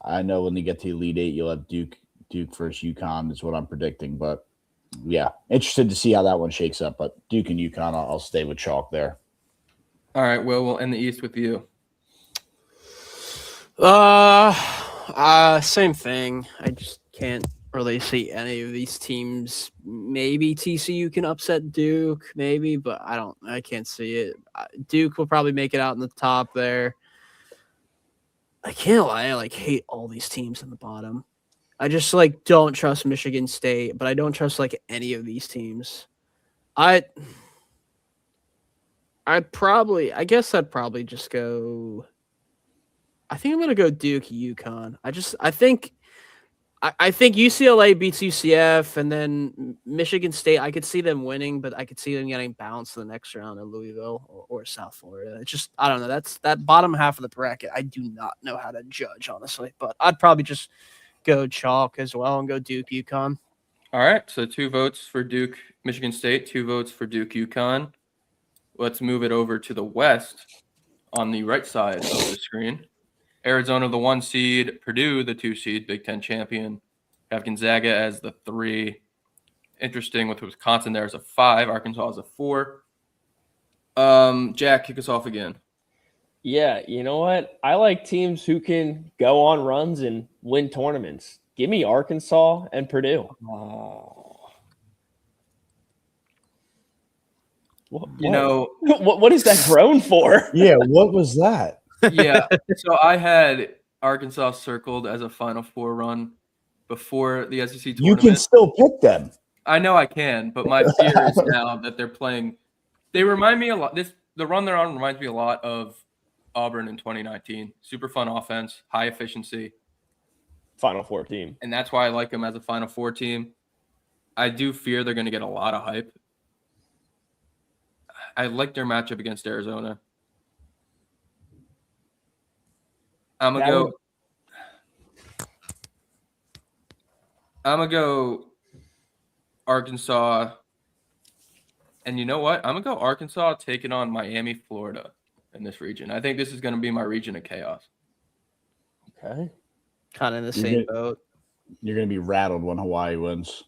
I know when they get to Elite Eight, you'll have Duke versus UConn is what I'm predicting. But yeah, interested to see how that one shakes up. But Duke and UConn, I'll stay with chalk there. All right, Will, we'll end the East with you. Same thing. I just can't really see any of these teams. Maybe TCU can upset Duke, maybe, but I can't see it. Duke will probably make it out in the top there. I can't lie, I hate all these teams in the bottom. I just don't trust Michigan State, but I don't trust any of these teams. I guess I'd probably just go. I think I'm gonna go Duke UConn. I think UCLA beats UCF, and then Michigan State. I could see them winning, but I could see them getting bounced in the next round in Louisville or South Florida. It's just I don't know. That's that bottom half of the bracket. I do not know how to judge honestly, but I'd probably just go chalk as well and go Duke UConn. All right, so 2 votes for Duke, Michigan State, 2 votes for Duke UConn. Let's move it over to the West on the right side of the screen. Arizona, the 1 seed, Purdue, the 2 seed, Big Ten champion. Have Gonzaga as the 3. Interesting with Wisconsin there as a 5. Arkansas as a 4. Jack, kick us off again. Yeah, you know what? I like teams who can go on runs and win tournaments. Give me Arkansas and Purdue. You know, what is that groan for? Yeah, what was that? yeah. So I had Arkansas circled as a Final Four run before the SEC tournament. You can still pick them. I know I can, but my fear is now that they're playing. They remind me a lot. The run they're on reminds me a lot of Auburn in 2019. Super fun offense, high efficiency. Final Four team. And that's why I like them as a Final Four team. I do fear they're going to get a lot of hype. I like their matchup against Arizona. I'm gonna go Arkansas. And you know what? I'm gonna go Arkansas taking on Miami, Florida in this region. I think this is gonna be my region of chaos. Okay. Kind of in the same boat. You're going to be rattled when Hawaii wins.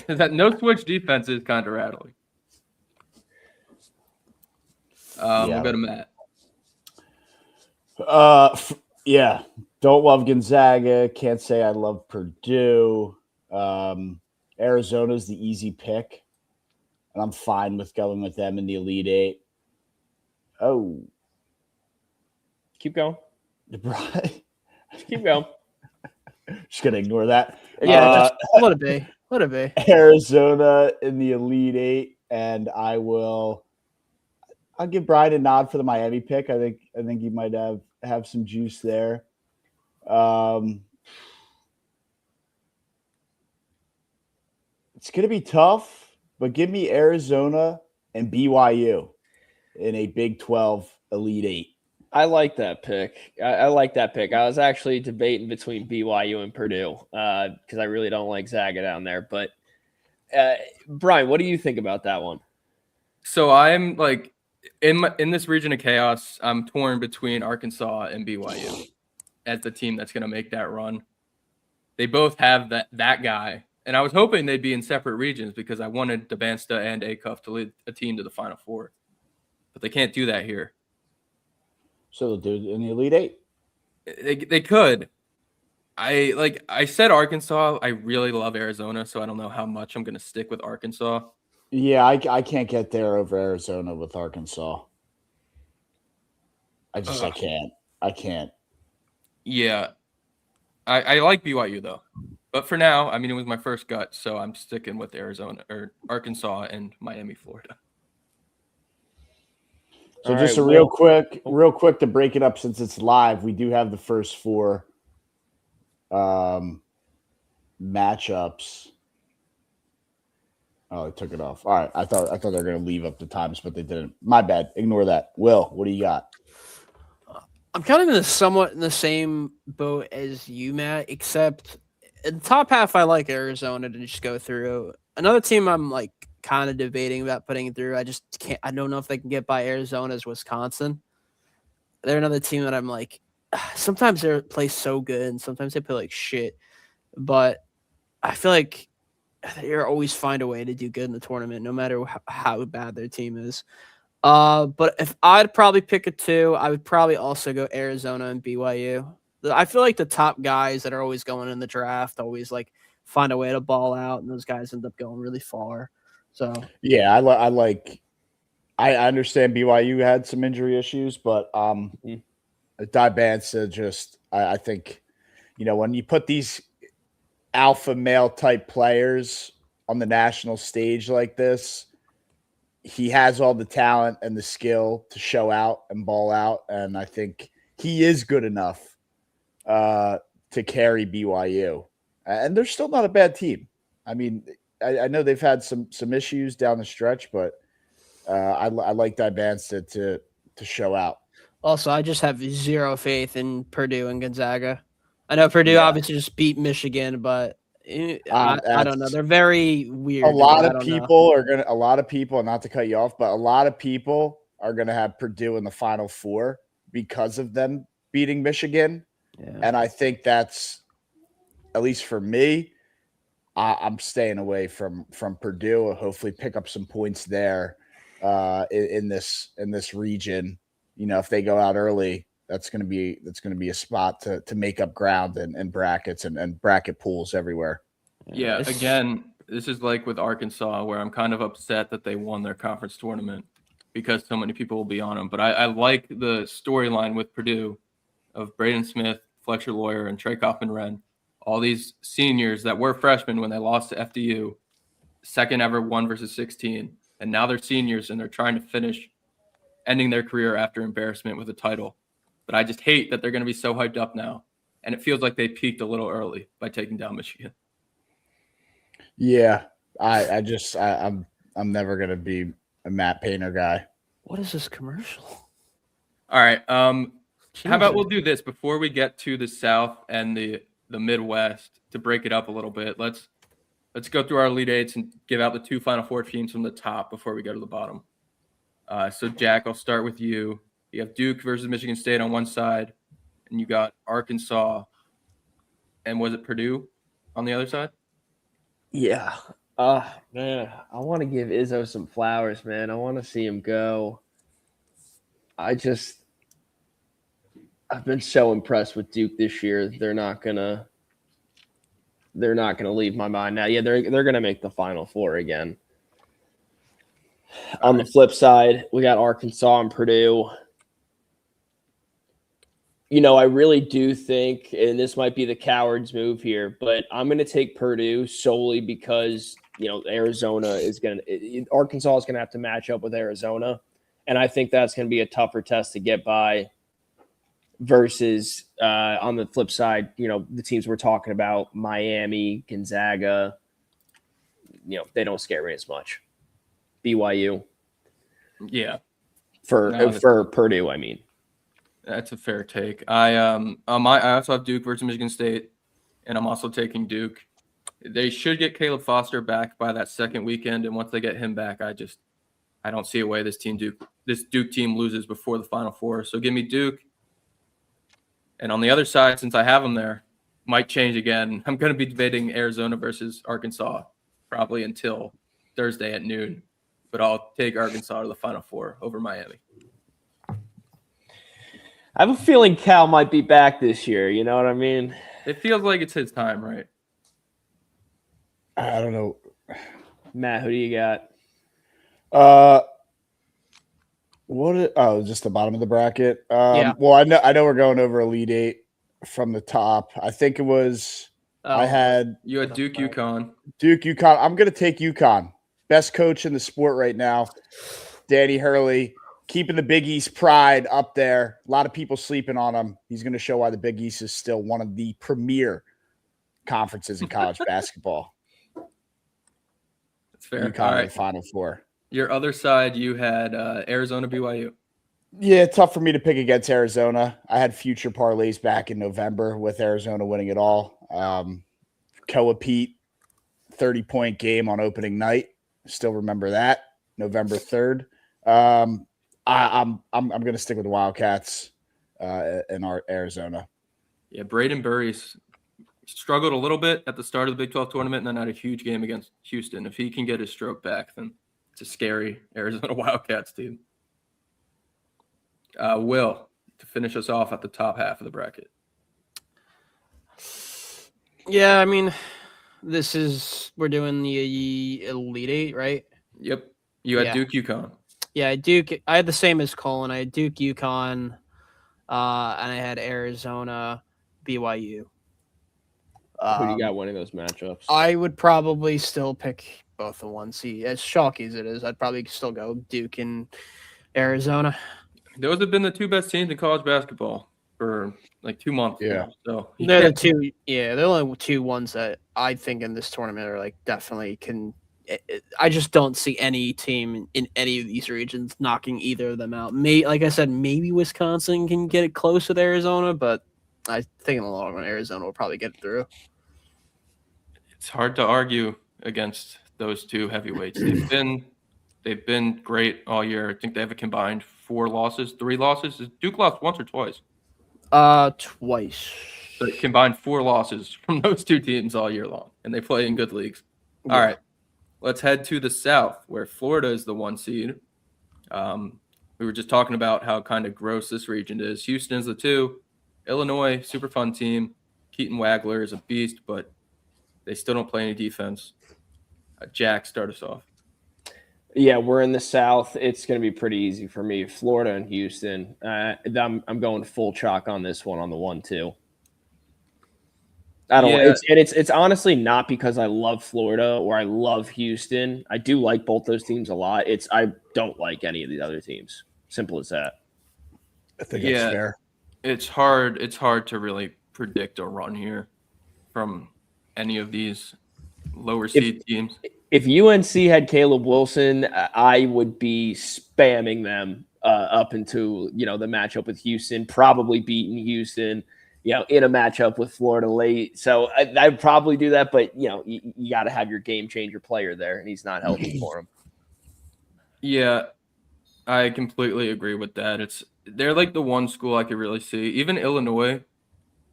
That no switch defense is kind of rattling. We'll go to Matt. Yeah, don't love Gonzaga. Can't say I love Purdue. Arizona's the easy pick, and I'm fine with going with them in the Elite Eight. Oh, Keep going. right. Keep going. Just gonna ignore that. Yeah, just let it be. Let it be. Arizona in the Elite Eight, and I'll give Brian a nod for the Miami pick. I think he might have some juice there. It's gonna be tough, but give me Arizona and BYU in a Big 12 Elite Eight. I like that pick. I like that pick. I was actually debating between BYU and Purdue because I really don't like Zaga down there. But Brian, what do you think about that one? So I'm in this region of chaos. I'm torn between Arkansas and BYU as the team that's going to make that run. They both have that guy, and I was hoping they'd be in separate regions because I wanted Dabansta and Acuff to lead a team to the Final Four, but they can't do that here. So they'll do it in the Elite Eight. They could. I said Arkansas. I really love Arizona, so I don't know how much I'm going to stick with Arkansas. Yeah, I can't get there over Arizona with Arkansas. I can't. I can't. Yeah. I like BYU though. But for now, I mean, it was my first gut, so I'm sticking with Arizona or Arkansas and Miami, Florida. So All just right, a real quick to break it up since it's live. We do have the first four matchups. Oh, they took it off. All right, I thought they were going to leave up the times, but they didn't. My bad. Ignore that. Will, what do you got? I'm kind of somewhat in the same boat as you, Matt, except in the top half, I like Arizona to just go through. Another team I'm like kind of debating about putting through. I just can't. I don't know if they can get by Arizona's Wisconsin. They're another team that I'm like, sometimes they play so good and sometimes they play like shit. But I feel like they always find a way to do good in the tournament, no matter how bad their team is. But if I'd probably pick a two, I would probably also go Arizona and BYU. I feel like the top guys that are always going in the draft always like find a way to ball out, and those guys end up going really far. So yeah, I understand BYU had some injury issues, but Dibansa just I think when you put these alpha male type players on the national stage like this, he has all the talent and the skill to show out and ball out, and I think he is good enough to carry BYU. And they're still not a bad team. I mean, I know they've had some issues down the stretch, but I like Dibansa to show out. also, I just have zero faith in Purdue and Gonzaga. I know Purdue obviously just beat Michigan, but I don't know. They're very weird. A lot of people, not to cut you off, but a lot of people are going to have Purdue in the Final Four because of them beating Michigan. Yeah. And I think that's, at least for me, I'm staying away from Purdue. I'll hopefully pick up some points there in this region. If they go out early, that's going to be a spot to make up ground and brackets and bracket pools everywhere. Yeah, again, this is like with Arkansas, where I'm kind of upset that they won their conference tournament because so many people will be on them. But I like the storyline with Purdue of Braden Smith, Fletcher Lawyer, and Trey Kaufman-Renn, all these seniors that were freshmen when they lost to FDU, second ever 1 versus 16, and now they're seniors and they're trying to finish ending their career after embarrassment with a title. But I just hate that they're going to be so hyped up now, and it feels like they peaked a little early by taking down Michigan. Yeah, I'm never going to be a Matt Painter guy. What is this commercial? All right. How about we'll do this before we get to the South and the Midwest to break it up a little bit. Let's go through our Elite Eights and give out the two Final Four teams from the top before we go to the bottom. So Jack, I'll start with you. You have Duke versus Michigan State on one side, and you got Arkansas, and was it Purdue on the other side? Yeah. Man, I want to give Izzo some flowers, man. I want to see him go. I've been so impressed with Duke this year. They're not gonna leave my mind now. Yeah, they're gonna make the Final Four again. On the flip side, we got Arkansas and Purdue. I really do think, and this might be the coward's move here, but I'm going to take Purdue solely because, Arkansas is going to have to match up with Arizona. And I think that's going to be a tougher test to get by versus on the flip side, the teams we're talking about, Miami, Gonzaga, they don't scare me as much. BYU. Yeah. For Purdue, I mean. That's a fair take. I also have Duke versus Michigan State, and I'm also taking Duke. They should get Caleb Foster back by that second weekend, and once they get him back, I don't see a way this Duke team loses before the Final Four. So give me Duke. And on the other side, since I have them there, might change again. I'm going to be debating Arizona versus Arkansas probably until Thursday at noon, but I'll take Arkansas to the Final Four over Miami. I have a feeling Cal might be back this year. You know what I mean? It feels like it's his time, right? I don't know. Matt, who do you got? Just the bottom of the bracket. Yeah. Well, I know we're going over Elite Eight from the top. I think it was I had You had Duke, UConn. Duke, UConn. I'm gonna take UConn. Best coach in the sport right now. Danny Hurley, keeping the Big East pride up there. A lot of people sleeping on him. He's gonna show why the Big East is still one of the premier conferences in college basketball. That's fair. UConn All in right. the Final Four. Your other side, you had Arizona, BYU. Yeah, tough for me to pick against Arizona. I had future parlays back in November with Arizona winning it all. Koa Pete, 30-point game on opening night. Still remember that, November 3rd. I'm going to stick with the Wildcats in our Arizona. Yeah, Braden Burries struggled a little bit at the start of the Big 12 tournament and then had a huge game against Houston. If he can get his stroke back, then it's a scary Arizona Wildcats team. Will, to finish us off at the top half of the bracket. Yeah, I mean, we're doing the Elite Eight, right? Yep. You had Yeah. Duke, UConn. Yeah, Duke. I had the same as Colin. I had Duke, UConn, and I had Arizona, BYU. Who do you got winning those matchups? I would probably still pick both the 1 seed. As shocky as it is, I'd probably still go Duke and Arizona. Those have been the two best teams in college basketball for like 2 months. Yeah. Now. So They're the two. Yeah, they're the only two ones that I think in this tournament are like definitely can. I just don't see any team in any of these regions knocking either of them out. Like I said, maybe Wisconsin can get it close with Arizona, but I think in the long run, Arizona will probably get it through. It's hard to argue against those two heavyweights. They've been great all year. I think they have a combined 3 losses. Duke lost once or twice. Twice. So combined 4 losses from those two teams all year long, and they play in good leagues. Yeah. All right, let's head to the South, where Florida is the 1 seed. We were just talking about how kind of gross this region is. Houston is the 2. Illinois, super fun team. Keaton Wagler is a beast, but they still don't play any defense. Jack, start us off. Yeah, we're in the South. It's going to be pretty easy for me. Florida and Houston. I'm going full chalk on this one on the 1-2. I don't. Yeah. It's honestly not because I love Florida or I love Houston. I do like both those teams a lot. I don't like any of these other teams. Simple as that. I think that's fair. It's hard to really predict a run here from any of these lower seed teams. If UNC had Caleb Wilson, I would be spamming them up into the matchup with Houston, probably beating Houston, in a matchup with Florida late. So I'd probably do that, but you got to have your game changer player there, and he's not healthy for him. Yeah, I completely agree with that. They're like the one school I could really see. Even Illinois,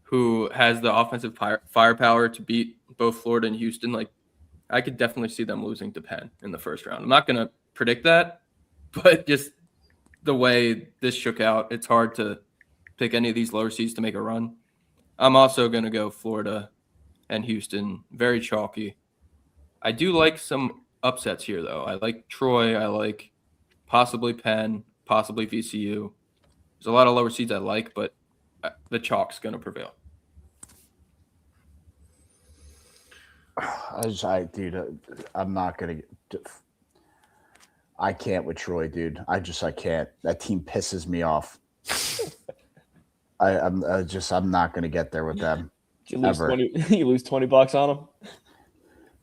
who has the offensive firepower to beat both Florida and Houston, like I could definitely see them losing to Penn in the first round. I'm not going to predict that, but just the way this shook out, it's hard to pick any of these lower seeds to make a run. I'm also going to go Florida and Houston, very chalky. I do like some upsets here, though. I like Troy. I like possibly Penn, possibly VCU. There's a lot of lower seeds I like, but the chalk's going to prevail. I'm not going to – I can't with Troy, dude. I can't. That team pisses me off. I'm not going to get there with them. You lose $20 on them?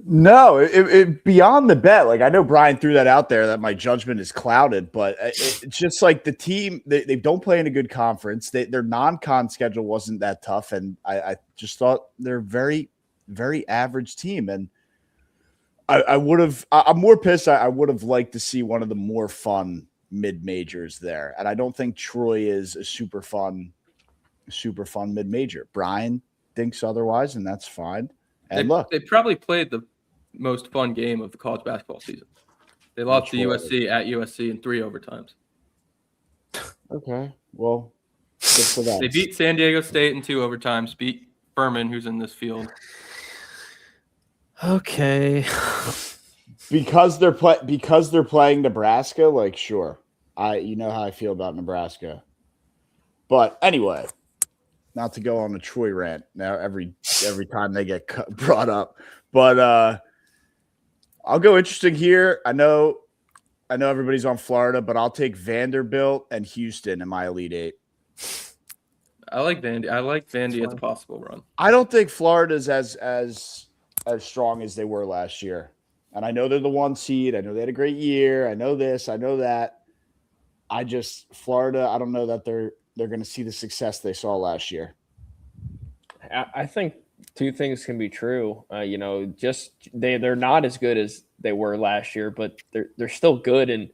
No, it beyond the bet. Like I know Brian threw that out there that my judgment is clouded, but it's just like the team they don't play in a good conference. Their non-con schedule wasn't that tough, and I just thought they're very, very average team. And I'm more pissed. I would have liked to see one of the more fun mid majors there, and I don't think Troy is a super fun mid major. Brian thinks otherwise, and that's fine. And they probably played the most fun game of the college basketball season. They lost to USC at USC in 3 overtimes. Okay, well, for them. They beat San Diego State in 2 overtimes, beat Furman, who's in this field. Okay. Because they're playing Nebraska, like sure. You know how I feel about Nebraska. But anyway, not to go on a Troy rant now every time they get brought up. But I'll go interesting here. I know everybody's on Florida, but I'll take Vanderbilt and Houston in my Elite Eight. I like Vandy. I like Vandy as a possible run. I don't think Florida's as strong as they were last year. And I know they're the 1 seed. I know they had a great year. I know this. I know that. Florida, I don't know that they're going to see the success they saw last year. I think 2 things can be true. Just they're not as good as they were last year, but they're still good. And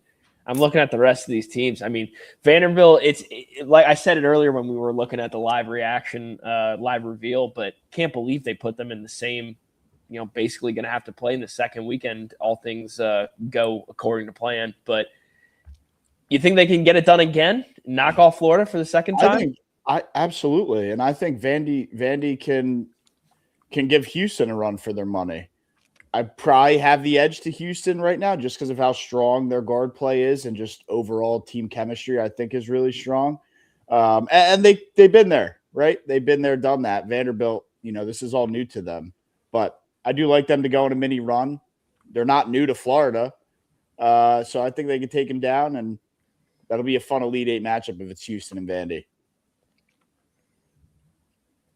I'm looking at the rest of these teams. I mean, Vanderbilt, it's like I said it earlier when we were looking at the live reaction, live reveal, but can't believe they put them in the same, basically going to have to play in the second weekend. All things go according to plan. But you think they can get it done again? Knock off Florida for the second time? I absolutely. And I think Vandy can give Houston a run for their money. I probably have the edge to Houston right now just because of how strong their guard play is and just overall team chemistry, I think, is really strong. And they've been there, right? They've been there, done that. Vanderbilt, this is all new to them. But I do like them to go on a mini run. They're not new to Florida. So I think they can take them down, and that'll be a fun Elite Eight matchup if it's Houston and Vandy.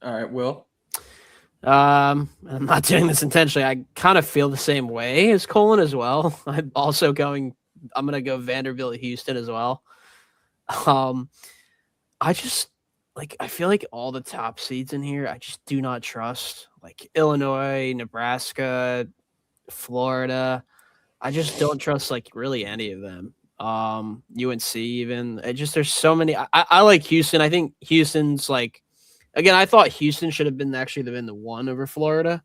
All right, Will. I'm not doing this intentionally. I kind of feel the same way as Colin as well. I'm going to go Vanderbilt Houston as well. I feel like all the top seeds in here, I just do not trust. Like Illinois, Nebraska, Florida. I just don't trust really any of them. UNC even. There's so many. I like Houston. I think Houston's again, I thought Houston should have been the 1 over Florida.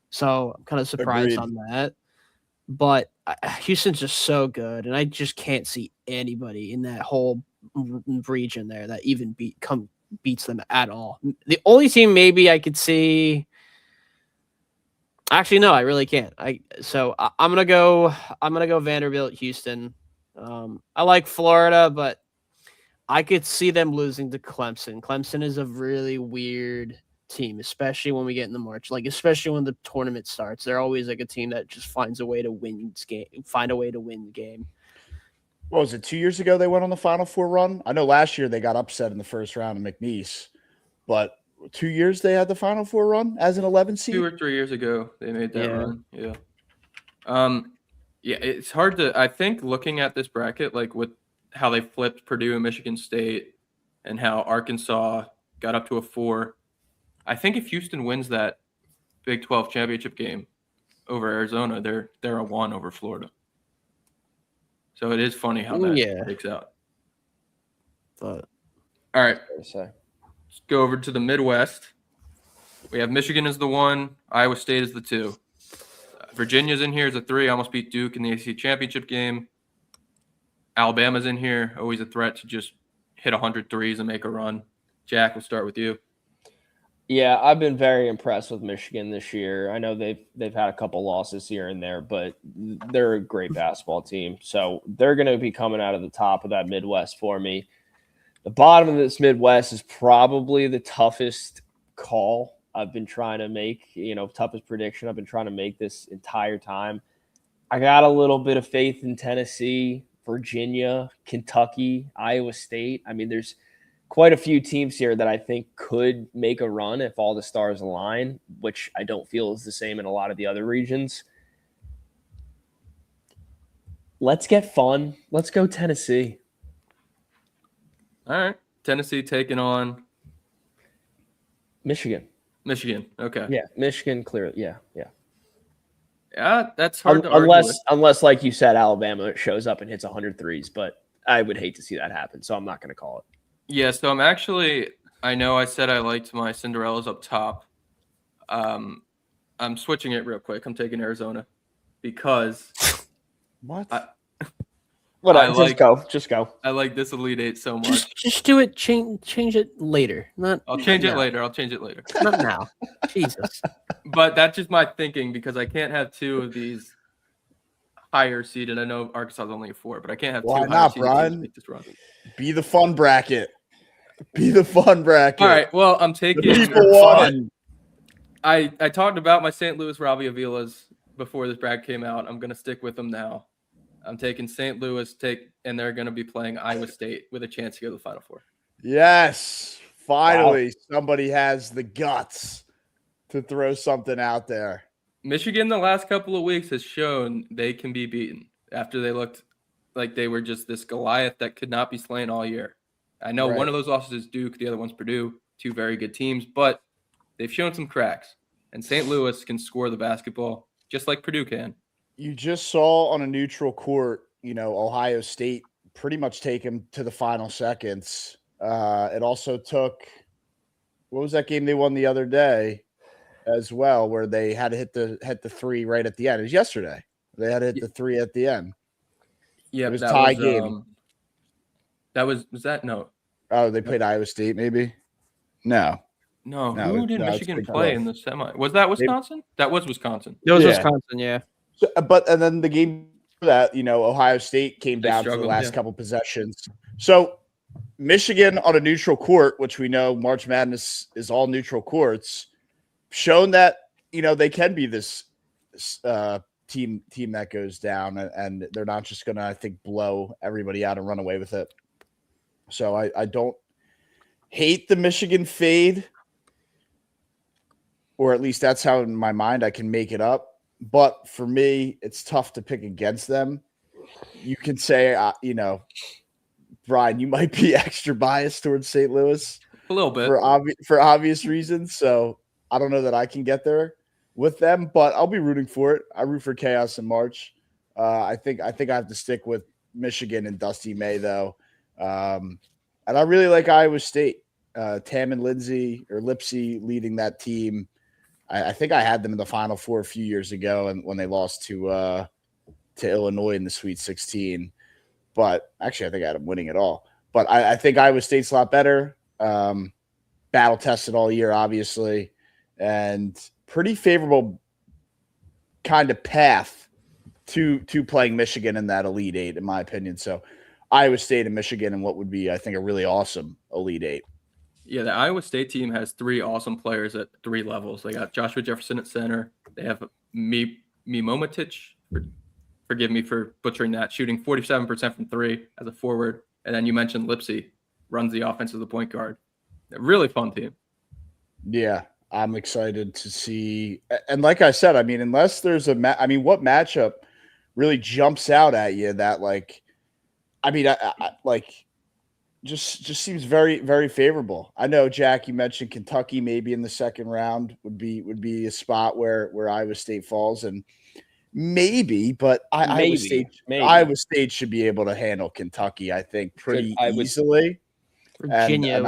So I'm kind of surprised on that. But Houston's just so good. And I just can't see anybody in that whole region there that even beats them at all. The only team maybe I could see. Actually, no, I really can't. I'm gonna go Vanderbilt, Houston. I like Florida, but I could see them losing to Clemson. Clemson is a really weird team, especially when we get in the March. Especially when the tournament starts, they're always a team that just finds a way to win the game. What was it? 2 years ago they went on the Final Four run. I know last year they got upset in the first round of McNeese, but 2 years they had the Final Four run as an 11 seed. 2 or 3 years ago they made that run. Yeah. Yeah, it's hard to. I think looking at this bracket, with how they flipped Purdue and Michigan State and how Arkansas got up to a 4. I think if Houston wins that Big 12 championship game over Arizona, they're a 1 over Florida. So it is funny how that takes out. But all right, let's go over to the Midwest. We have Michigan as the 1, Iowa State as the 2. Virginia's in here as a 3, almost beat Duke in the ACC championship game. Alabama's in here, always a threat to just hit 100 threes and make a run. Jack, we'll start with you. Yeah, I've been very impressed with Michigan this year. I know they've had a couple losses here and there, but they're a great basketball team. So they're going to be coming out of the top of that Midwest for me. The bottom of this Midwest is probably the toughest call I've been trying to make, toughest prediction I've been trying to make this entire time. I got a little bit of faith in Tennessee, Virginia, Kentucky, Iowa State. I mean, there's quite a few teams here that I think could make a run if all the stars align, which I don't feel is the same in a lot of the other regions. Let's get fun. Let's go Tennessee. All right. Tennessee taking on Michigan. Okay. Yeah, Michigan clearly. Yeah. Yeah, that's hard to argue with. Unless, like you said, Alabama shows up and hits 100 threes, but I would hate to see that happen, so I'm not going to call it. Yeah, so I know I said I liked my Cinderellas up top. I'm switching it real quick. I'm taking Arizona because what? Whatever. I Just go. I like this Elite Eight so much. Just do it. Change it later. I'll change it now. later. I'll change it later. Not now. Jesus. But that's just my thinking because I can't have two of these higher seeded. I know Arkansas is only a 4, but I can't have Why two not, higher seeded Brian? teams make this run. Be the fun bracket. Be the fun bracket. All right. Well, I'm The taking. people want it. I talked about my St. Louis Robbie Avilas before this bracket came out. I'm going to stick with them now. I'm taking St. Louis, and they're going to be playing Iowa State with a chance to go to the Final Four. Yes. Finally, somebody has the guts to throw something out there. Michigan the last couple of weeks has shown they can be beaten after they looked like they were just this Goliath that could not be slain all year. I know one of those losses is Duke, the other one's Purdue, two very good teams, but they've shown some cracks. And St. Louis can score the basketball just like Purdue can. You just saw on a neutral court, Ohio State pretty much take him to the final seconds. It also took, what was that game they won the other day as well, where they had to hit the three right at the end? It was yesterday. They had to hit the three at the end. Yeah, it was a tie game. Was that no? Oh, they played Iowa State, maybe? No. Who did Michigan play in the semi? Was that Wisconsin? That was Wisconsin. It was Wisconsin, yeah. So, and then the game for that, Ohio State came down to the last couple possessions. So Michigan on a neutral court, which we know March Madness is all neutral courts, shown that they can be this team that goes down, and they're not just going to, I think, blow everybody out and run away with it. So I don't hate the Michigan fade, or at least that's how in my mind I can make it up. But for me, it's tough to pick against them. You can say, Brian, you might be extra biased towards St. Louis a little bit for obvious reasons. So I don't know that I can get there with them, but I'll be rooting for it. I root for chaos in March. I think I have to stick with Michigan and Dusty May though, and I really like Iowa State. Tam and Lipsy leading that team. I think I had them in the Final Four a few years ago, and when they lost to Illinois in the Sweet 16. But actually, I think I had them winning it all. But I think Iowa State's a lot better. Battle tested all year, obviously, and pretty favorable kind of path to playing Michigan in that Elite Eight, in my opinion. So Iowa State and Michigan in what would be, I think, a really awesome Elite Eight. Yeah, the Iowa State team has 3 awesome players at 3 levels. They got Joshua Jefferson at center. They have Mimomatic, forgive me for butchering that, shooting 47% from 3 as a forward. And then you mentioned Lipsy, runs the offense as a point guard. A really fun team. Yeah, I'm excited to see. And like I said, I mean, unless there's what matchup really jumps out at you that just seems very, very favorable. I know, Jack, you mentioned Kentucky maybe in the second round would be a spot where Iowa State falls, and maybe, but Iowa State should be able to handle Kentucky, I think, pretty easily. Virginia,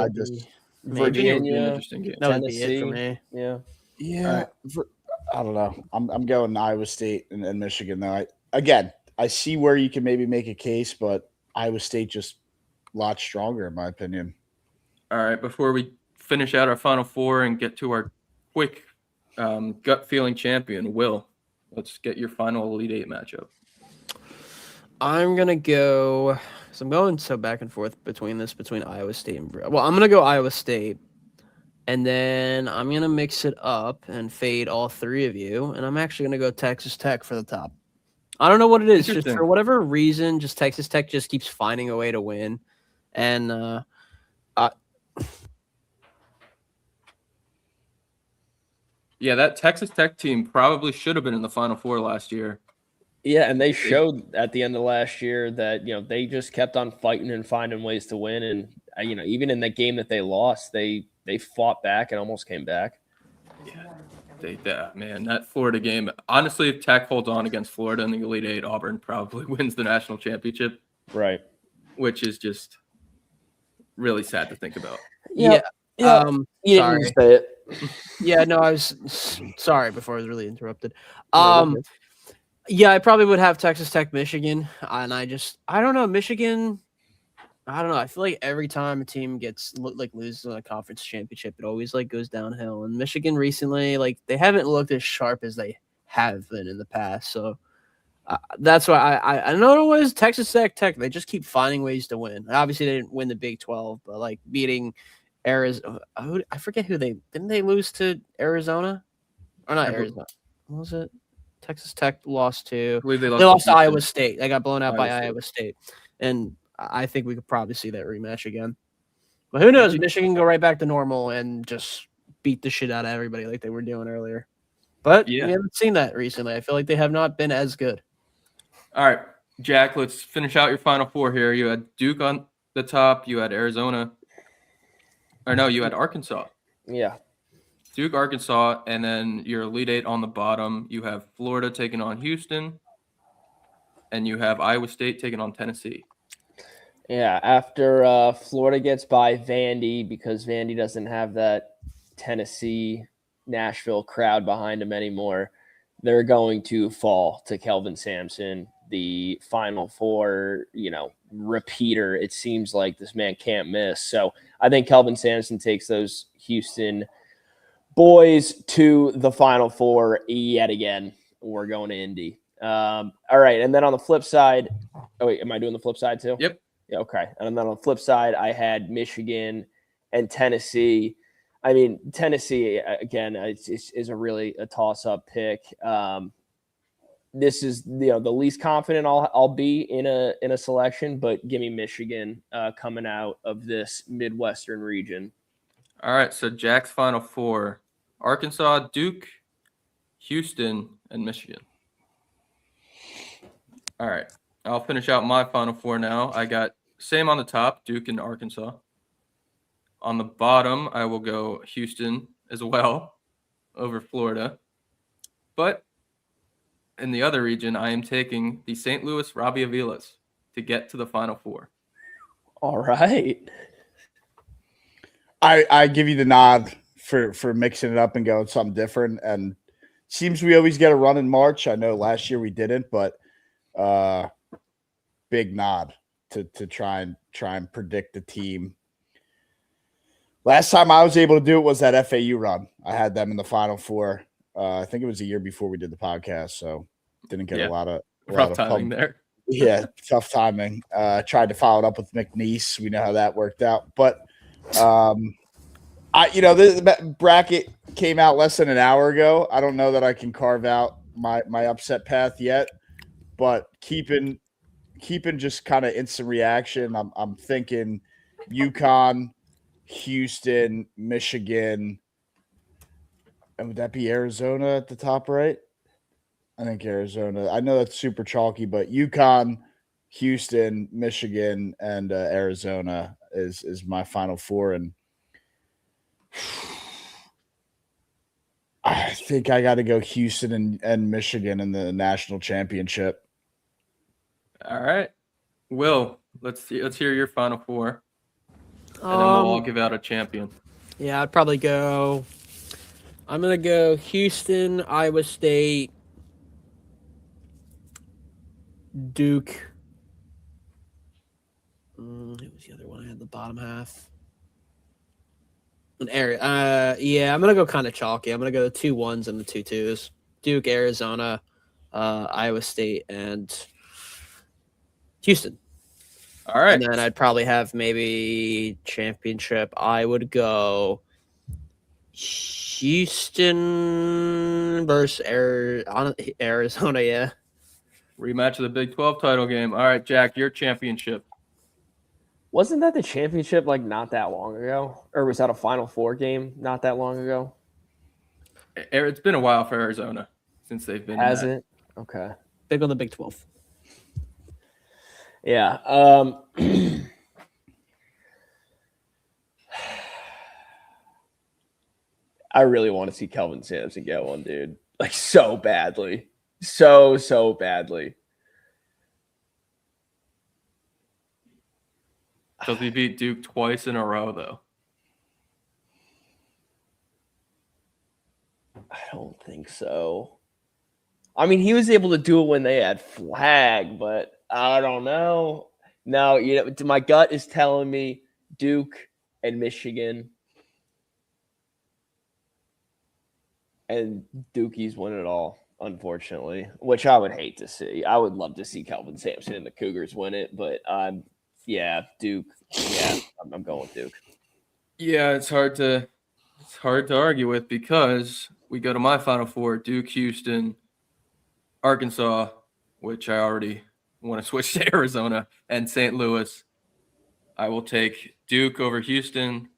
Virginia would be an interesting game. That would be it for me. Yeah. Right. I don't know. I'm going Iowa State and Michigan though. I see where you can maybe make a case, but Iowa State just a lot stronger, in my opinion. All right, before we finish out our Final Four and get to our quick gut feeling champion, Will, let's get your final Elite Eight matchup. I'm going to go – so I'm going back and forth between Iowa State and – well, I'm going to go Iowa State, and then I'm going to mix it up and fade all 3 of you, and I'm actually going to go Texas Tech for the top. I don't know what it is. Just for whatever reason, just Texas Tech just keeps finding a way to win. And yeah, that Texas Tech team probably should have been in the Final Four last year. Yeah, and they showed at the end of last year that they just kept on fighting and finding ways to win, and even in that game that they lost, they fought back and almost came back. Yeah, man, that Florida game. Honestly, if Tech holds on against Florida in the Elite Eight, Auburn probably wins the national championship. Right, which is just really sad to think about. Yeah. You didn't say it. Yeah, no, I was sorry before I was really interrupted. Yeah, I probably would have Texas Tech, Michigan, and I don't know, Michigan. I don't know. I feel like every time a team loses a conference championship, it always like goes downhill. And Michigan recently, like they haven't looked as sharp as they have been in the past. So that's why I know it was Texas Tech. They just keep finding ways to win. Obviously, they didn't win the Big 12, but like beating Arizona. I forget who they didn't they lose to Arizona or not Arizona? What was it? Texas Tech lost to. I believe they They lost lost to to Iowa Houston. State. They got blown out by Iowa State. Iowa State, and I think we could probably see that rematch again. But who knows? Michigan can go right back to normal and just beat the shit out of everybody like they were doing earlier. But we haven't seen that recently. I feel like they have not been as good. All right, Jack, let's finish out your Final Four here. You had Duke on the top. You had Arizona. Or no, you had Arkansas. Yeah. Duke, Arkansas, and then your Elite Eight on the bottom. You have Florida taking on Houston, and you have Iowa State taking on Tennessee. Yeah, after Florida gets by Vandy, because Vandy doesn't have that Tennessee, Nashville crowd behind them anymore, they're going to fall to Kelvin Sampson, the Final Four, repeater. It seems like this man can't miss. So I think Kelvin Sampson takes those Houston boys to the Final Four yet again. We're going to Indy. All right, and then on the flip side, oh wait, am I doing the flip side too? Yep. Yeah, okay. And then on the flip side, I had Michigan and Tennessee. I mean, Tennessee again is a really a toss-up pick. This is the least confident I'll be in a selection, but give me Michigan coming out of this Midwestern region. All right, so Jack's Final Four: Arkansas, Duke, Houston, and Michigan. All right, I'll finish out my Final Four now. I got same on the top, Duke and Arkansas. On the bottom, I will go Houston as well over Florida. But in the other region, I am taking the St. Louis Robbie Avilas to get to the Final Four. All right. I give you the nod for mixing it up and going something different. And seems we always get a run in March. I know last year we didn't, but big nod to try and predict the team. Last time I was able to do it was that FAU run. I had them in the Final Four. I think it was a year before we did the podcast, so didn't get a lot of timing there. Yeah, tough timing. Tried to follow it up with McNeese. We know how that worked out, but the bracket came out less than an hour ago. I don't know that I can carve out my upset path yet, but keeping just kind of instant reaction. I'm thinking UConn, Houston, Michigan, and would that be Arizona at the top right? I think Arizona. I know that's super chalky, but UConn, Houston, Michigan, and Arizona is my Final Four, and I think I got to go Houston and Michigan in the national championship. All right, Will, let's hear your Final Four, and then we'll all give out a champion. Yeah, I'd probably go. I'm gonna go Houston, Iowa State, Duke. Who was the other one? I had the bottom half. An area. Yeah, I'm gonna go kind of chalky. I'm gonna go the 2 1s and the 2 2s. Duke, Arizona, Iowa State, and Houston. All right. And then I'd probably have maybe championship. I would go Houston versus Arizona. Yeah. Rematch of the Big 12 title game. All right, Jack, your championship. Wasn't that the championship like not that long ago? Or was that a Final Four game not that long ago? It's been a while for Arizona since they've been. Has it? Okay. Big on the Big 12. Yeah. I really want to see Kelvin Sampson get one, dude. Like so badly. So badly. Does he beat Duke twice in a row, though? I don't think so. I mean, he was able to do it when they had Flag, but I don't know. No, my gut is telling me Duke and Michigan. And Dookie's win it all, unfortunately, which I would hate to see. I would love to see Kelvin Sampson and the Cougars win it, but Duke. Yeah, I'm going with Duke. Yeah, it's hard to argue with because we go to my Final Four: Duke, Houston, Arkansas, which I already want to switch to Arizona, and St. Louis. I will take Duke over Houston,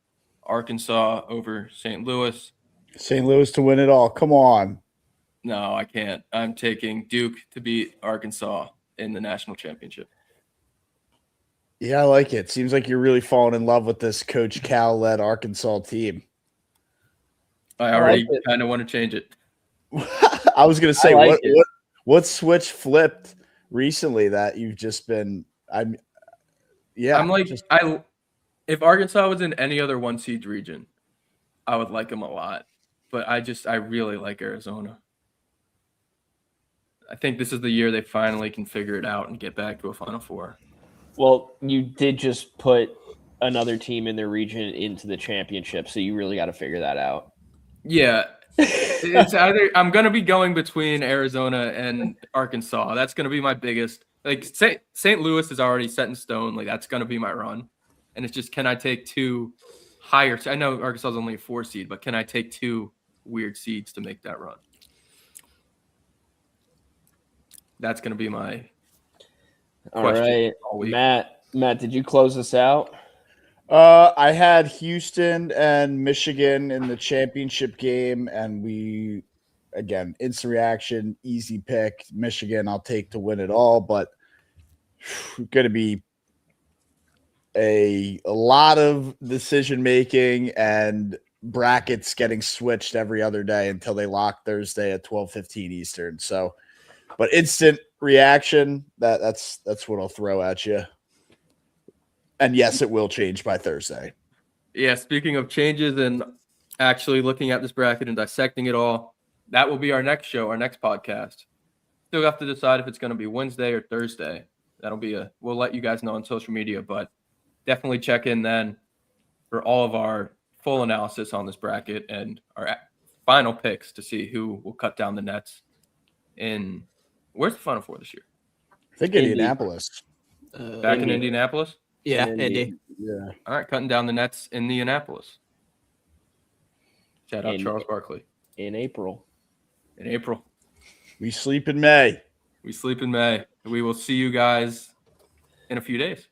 Arkansas over St. Louis. St. Louis to win it all. Come on. No, I can't. I'm taking Duke to beat Arkansas in the national championship. Yeah, I like it. Seems like you're really falling in love with this Coach Cal-led Arkansas team. I already kind of want to change it. I was going to say, like what switch flipped recently that you've just been if Arkansas was in any other 1 seed region, I would like them a lot. But I really like Arizona. I think this is the year they finally can figure it out and get back to a Final Four. Well, you did just put another team in their region into the championship, so you really got to figure that out. Yeah. It's either I'm going to be going between Arizona and Arkansas. That's going to be my biggest. Like St. Louis is already set in stone. Like that's going to be my run. And it's just, can I take two higher? I know Arkansas is only a 4 seed, but can I take 2 weird seeds to make that run? That's going to be my question. All right, Matt, did you close this out? I had Houston and Michigan in the championship game, and we, again, instant reaction, easy pick. Michigan, I'll take to win it all, but going to be a lot of decision making and brackets getting switched every other day until they lock Thursday at 12:15 Eastern. So, but instant reaction, that's what I'll throw at you. And yes, it will change by Thursday. Yeah, speaking of changes and actually looking at this bracket and dissecting it all, that will be our next show, our next podcast. Still have to decide if it's going to be Wednesday or Thursday. We'll let you guys know on social media, but definitely check in then for all of our full analysis on this bracket and our final picks to see who will cut down the nets where's the Final Four this year? I think Indianapolis. Back in Indianapolis? Yeah, Indy. Yeah. All right, cutting down the nets in Indianapolis. Shout out Charles Barkley. In April. We sleep in May. We will see you guys in a few days.